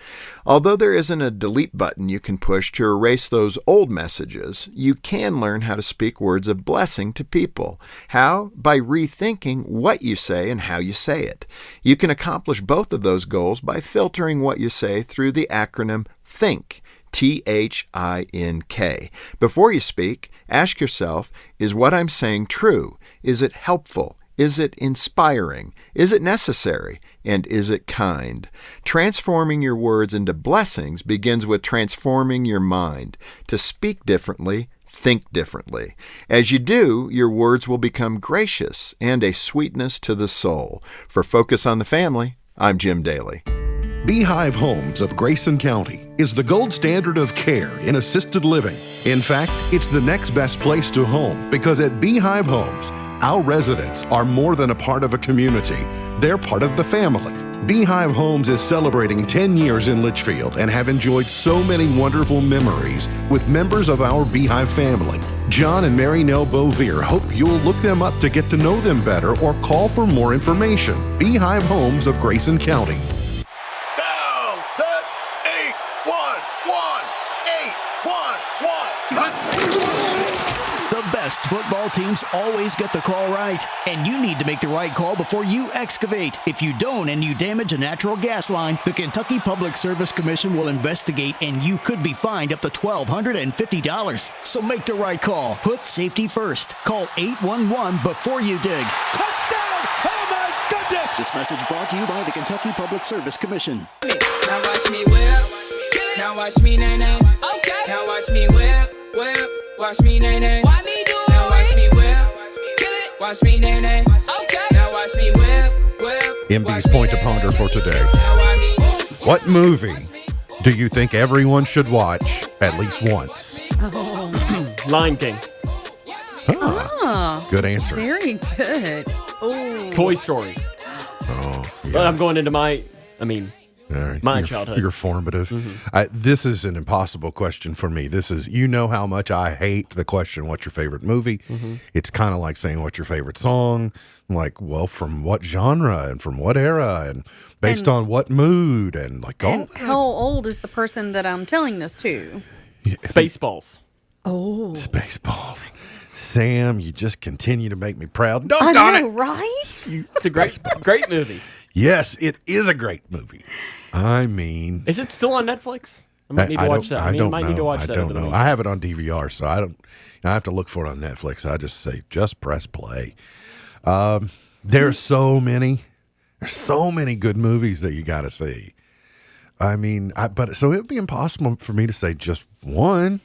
Although there isn't a delete button you can push to erase those old messages, you can learn how to speak words of blessing to people. How? By rethinking what you say and how you say it. You can accomplish both of those goals by filtering what you say through the acronym THINK. THINK. Before you speak, ask yourself, is what I'm saying true? Is it helpful? Is it inspiring? Is it necessary? And is it kind? Transforming your words into blessings begins with transforming your mind. To speak differently, think differently. As you do, your words will become gracious and a sweetness to the soul. For Focus on the Family, I'm Jim Daly. Beehive Homes of Grayson County is the gold standard of care in assisted living. In fact, it's the next best place to home because at Beehive Homes, our residents are more than a part of a community. They're part of the family. Beehive Homes is celebrating 10 years in Litchfield and have enjoyed so many wonderful memories with members of our Beehive family. John and Mary Nell Bovier hope you'll look them up to get to know them better or call for more information. Beehive Homes of Grayson County. Down, set, 8, 1, 1, 8, 1, 1. The best football teams always get the call right, and you need to make the right call before you excavate. If you don't and you damage a natural gas line, the Kentucky Public Service Commission will investigate and you could be fined up to $1,250. So make the right call. Put safety first. Call 811 before you dig. Touchdown! Oh my goodness! This message brought to you by the Kentucky Public Service Commission. Now watch me whip. Now watch me nay-nay. Okay. Now watch me whip, whip. Watch me nay-nay. Why me do it? Now watch me whip. Watch me nay-nay. Okay. Now watch me whip, whip. MB's point to ponder for today. What movie do you think everyone should watch at least once? Lion King. Good answer. Very good. Oh. Toy Story. Oh, yeah. But I'm going into my Your childhood. You're formative. This is an impossible question for me. This is, you know how much I hate the question, what's your favorite movie? It's kind of like saying, what's your favorite song? I'm like, well, from what genre and from what era and based on what mood and like, And how old is the person that I'm telling this to? Spaceballs. Oh. Spaceballs. Sam, you just continue to make me proud. I Doggone know, it. right? It's a great movie. Yes, it is a great movie. I mean, Is it still on Netflix? I might need to watch that. I don't might know. need to watch I that don't over the know. week. I have it on DVR, so I have to look for it on Netflix. I just say, just press play. There's so many good movies that you got to see. I mean, so it would be impossible for me to say just one.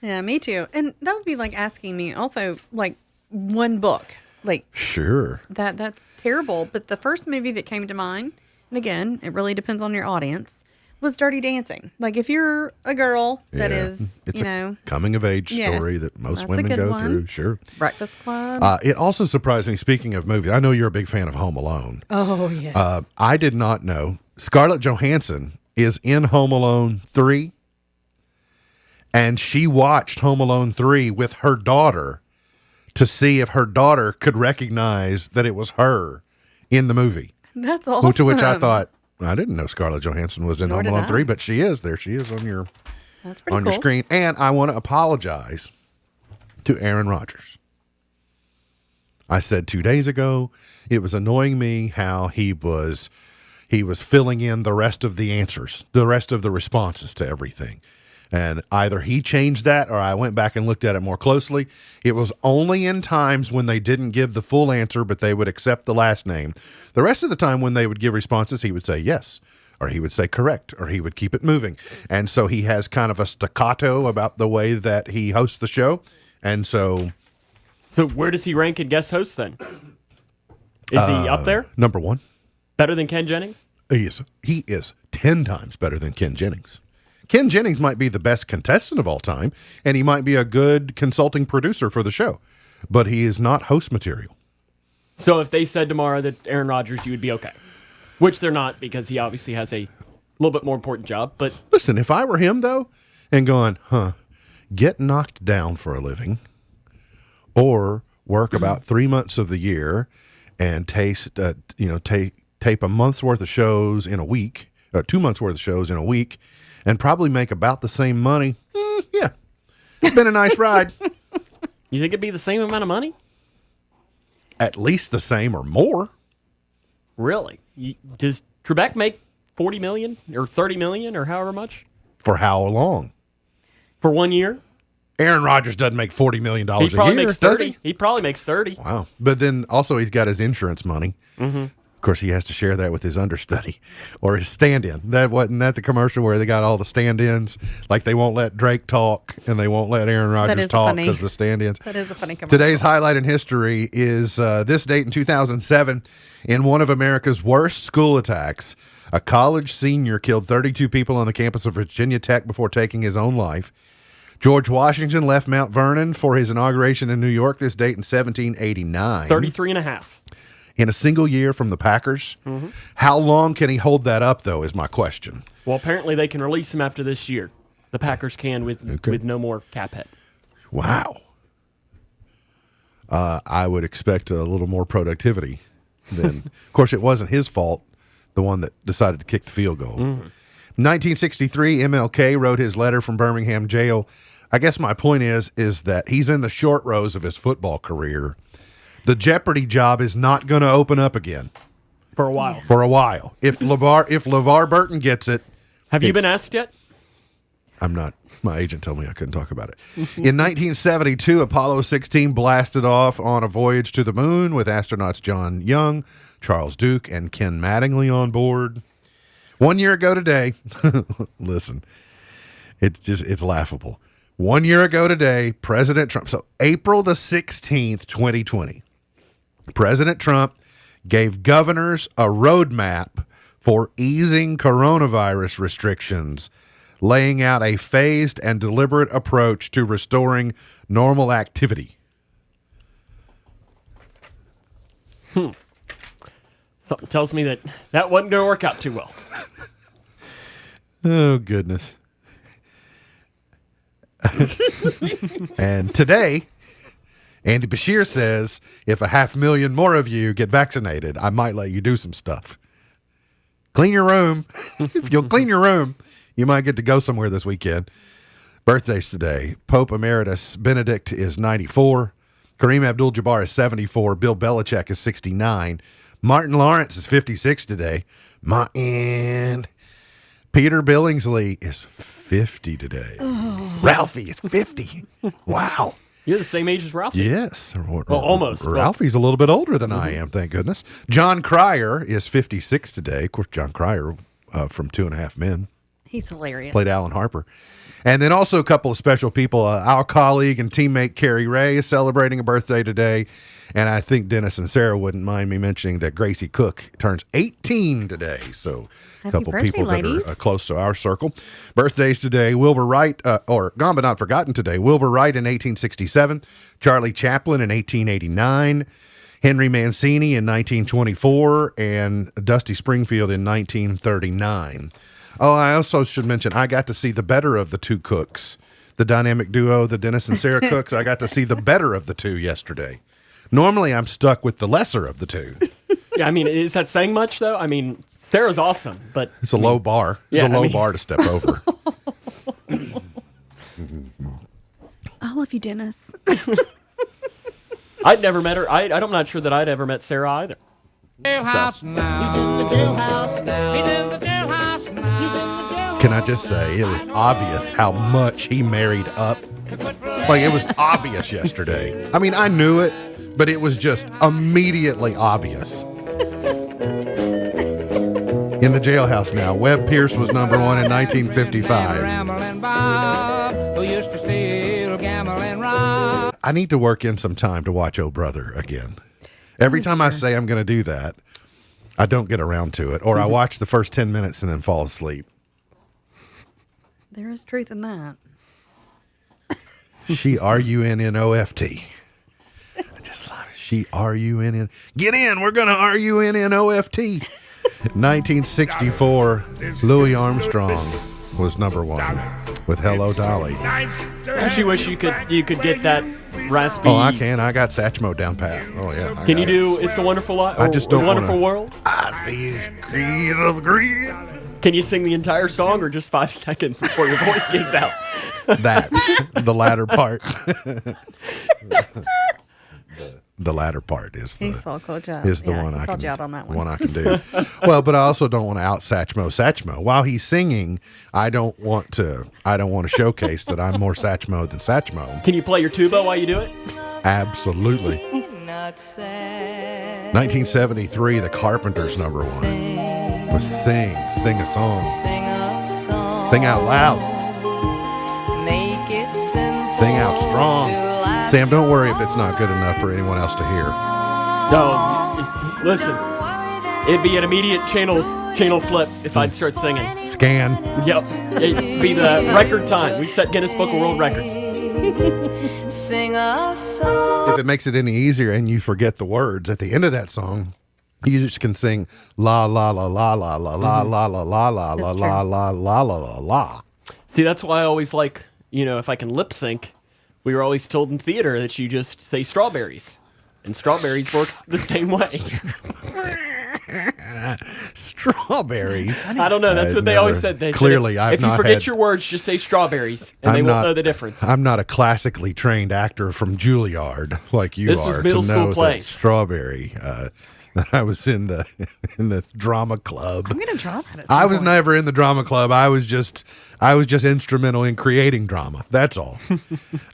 Yeah, me too. And that would be like asking me also like one book. Like Sure. that's terrible. But the first movie that came to mind, and again, it really depends on your audience, was Dirty Dancing. Like if you're a girl that is, it's you a know, coming of age story that most that's a women good go one. through. Sure. Breakfast Club. It also surprised me, speaking of movies, I know you're a big fan of Home Alone. Oh, yes. I did not know Scarlett Johansson is in Home Alone 3. And she watched Home Alone 3 with her daughter to see if her daughter could recognize that it was her in the movie. That's awesome. To which I thought, I didn't know Scarlett Johansson was in Nor Home did Alone I. 3, but she is. There she is on your That's pretty on cool. your screen. And I want to apologize to Aaron Rodgers. I said 2 days ago, it was annoying me how he was filling in the rest of the answers, the rest of the responses to everything. And either he changed that or I went back and looked at it more closely. It was only in times when they didn't give the full answer, but they would accept the last name. The rest of the time when they would give responses, he would say, yes, or he would say correct, or he would keep it moving. And so he has kind of a staccato about the way that he hosts the show. And so where does he rank in guest hosts then? Is he up there? Number one. Better than Ken Jennings? He is 10 times better than Ken Jennings. Ken Jennings might be the best contestant of all time, and he might be a good consulting producer for the show, but he is not host material. So if they said tomorrow that Aaron Rodgers, you would be okay. Which they're not, because he obviously has a little bit more important job. But listen, if I were him, though, and going, get knocked down for a living, or work about 3 months of the year and tape a month's worth of shows in a week, or 2 months worth of shows in a week, and probably make about the same money, yeah, it's been a nice ride. You think it'd be the same amount of money? At least the same or more. Really? Does Trebek make $40 million or $30 million or however much? For how long? For 1 year? Aaron Rodgers doesn't make $40 million a year. He probably makes 30. He probably makes 30. Wow. But then also he's got his insurance money. Mm-hmm. Of course, he has to share that with his understudy or his stand-in. Wasn't that the commercial where they got all the stand-ins? Like they won't let Drake talk and they won't let Aaron Rodgers talk because the stand-ins. That is a funny commercial. Today's highlight in history is this date in 2007. In one of America's worst school attacks, a college senior killed 32 people on the campus of Virginia Tech before taking his own life. George Washington left Mount Vernon for his inauguration in New York this date in 1789. 33 and a half. In a single year from the Packers. Mm-hmm. How long can he hold that up, though, is my question. Well, apparently they can release him after this year. The Packers can with no more cap hit. Wow. I would expect a little more productivity. Then, of course, it wasn't his fault, the one that decided to kick the field goal. Mm-hmm. 1963, MLK wrote his letter from Birmingham jail. I guess my point is that he's in the short rows of his football career. The Jeopardy job is not going to open up again. For a while. For a while. If LeVar Burton gets it. Have you been asked yet? I'm not. My agent told me I couldn't talk about it. In 1972, Apollo 16 blasted off on a voyage to the moon with astronauts John Young, Charles Duke, and Ken Mattingly on board. 1 year ago today, listen, it's laughable. 1 year ago today, President Trump, so April the 16th, 2020, President Trump gave governors a roadmap for easing coronavirus restrictions, laying out a phased and deliberate approach to restoring normal activity. Something tells me that wasn't going to work out too well. Oh, goodness. And today, Andy Bashir says, if 500,000 more of you get vaccinated, I might let you do some stuff. Clean your room. If you'll clean your room, you might get to go somewhere this weekend. Birthdays today. Pope Emeritus Benedict is 94. Kareem Abdul-Jabbar is 74. Bill Belichick is 69. Martin Lawrence is 56 today. Martin. Peter Billingsley is 50 today. Oh. Ralphie is 50. Wow. You're the same age as Ralphie. Yes. Well, almost. Ralphie's a little bit older than I am, thank goodness. John Cryer is 56 today. Of course, John Cryer from 2.5 Men. He's hilarious. Played Alan Harper. And then also a couple of special people. Our colleague and teammate Carrie Ray is celebrating a birthday today. And I think Dennis and Sarah wouldn't mind me mentioning that Gracie Cook turns 18 today. So a couple birthday, people ladies. that are close to our circle. Birthdays today, Wilbur Wright, or gone but not forgotten today, Wilbur Wright in 1867, Charlie Chaplin in 1889, Henry Mancini in 1924, and Dusty Springfield in 1939. Oh, I also should mention, I got to see the better of the two Cooks, the dynamic duo, the Dennis and Sarah Cooks. I got to see the better of the two yesterday. Normally, I'm stuck with the lesser of the two. Yeah, I mean, is that saying much, though? I mean, Sarah's awesome, but... It's a low bar. It's a low bar to step over. I love you, Dennis. I'd never met her. I'm not sure that I'd ever met Sarah either. Jailhouse now. He's in the jailhouse now. He's in the jailhouse now. He's in the jailhouse. Can I just say, it was obvious how much he married up. Like, it was obvious yesterday. I mean, I knew it, but it was just immediately obvious. In In the Jailhouse Now. Webb Pierce was number one in 1955. Rambling Bob, who used to steal, gamble, and rob. I need to work in some time to watch Oh Brother again. Every time I say I'm going to do that, I don't get around to it, or I watch the first 10 minutes and then fall asleep. There is truth in that. She R-U-N-N-O-F-T. I just love it. She R-U-N-N. Get in. We're going to R-U-N-N-O-F-T. 1964, Louis Armstrong was number one with Hello Dolly. I actually wish you could get that raspy. Oh, I can. I got Satchmo down pat. Oh, yeah. Can you do It's a Wonderful Life? I just don't Wonderful World? These trees of green. Can you sing the entire song or just 5 seconds before your voice gives out? That. The latter part. The latter part is the, one I can, you out on that one. I can do. Well, but I also don't want to out Satchmo. While he's singing, I don't want to showcase that I'm more Satchmo than Satchmo. Can you play your tuba while you do it? Absolutely. 1973, The Carpenters number one was Sing a Song. Sing out loud. Make it simple. Sing out strong. Sam, don't worry if it's not good enough for anyone else to hear. No, listen, it'd be an immediate channel flip if I'd start singing. Scan. Yep, it'd be the record time. We'd set Guinness Book of World Records. Sing a song. If it makes it any easier and you forget the words at the end of that song, you just can sing la la la la la la la la la la la la la la la la la. See, that's why I always like, if I can lip sync. We were always told in theater that you just say strawberries. And strawberries works the same way. Strawberries? I don't know. That's what they always said. They clearly, said if you forget your words, just say strawberries, and they won't know the difference. I'm not a classically trained actor from Juilliard like you are. This was middle school plays. Strawberry. I was in the drama club. I'm gonna draw that. I was never in the drama club. I was just instrumental in creating drama. That's all.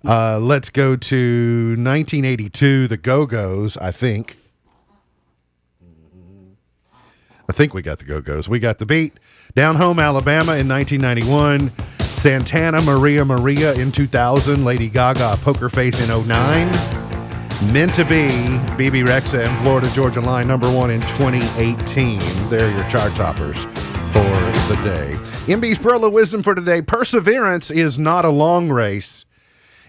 Let's go to 1982. The Go-Go's. I think we got the Go-Go's. We got the beat. Down Home, Alabama in 1991. Santana, Maria Maria in 2000. Lady Gaga, Poker Face in 2009. Meant to Be, BB Rexa and Florida Georgia Line, number one in 2018. They're your chart toppers for the day. MB's Pearl of Wisdom for today. Perseverance is not a long race.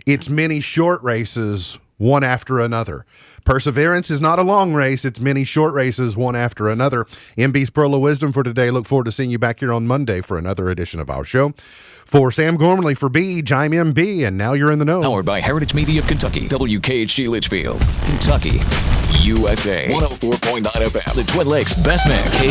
It's many short races, one after another. Perseverance is not a long race. It's many short races, one after another. MB's Pearl of Wisdom for today. Look forward to seeing you back here on Monday for another edition of our show. For Sam Gormley, for Beej, I'm MB, and now you're in the know. Powered by Heritage Media of Kentucky, WKHG Litchfield, Kentucky, USA, 104.9 FM, the Twin Lakes Best Mix.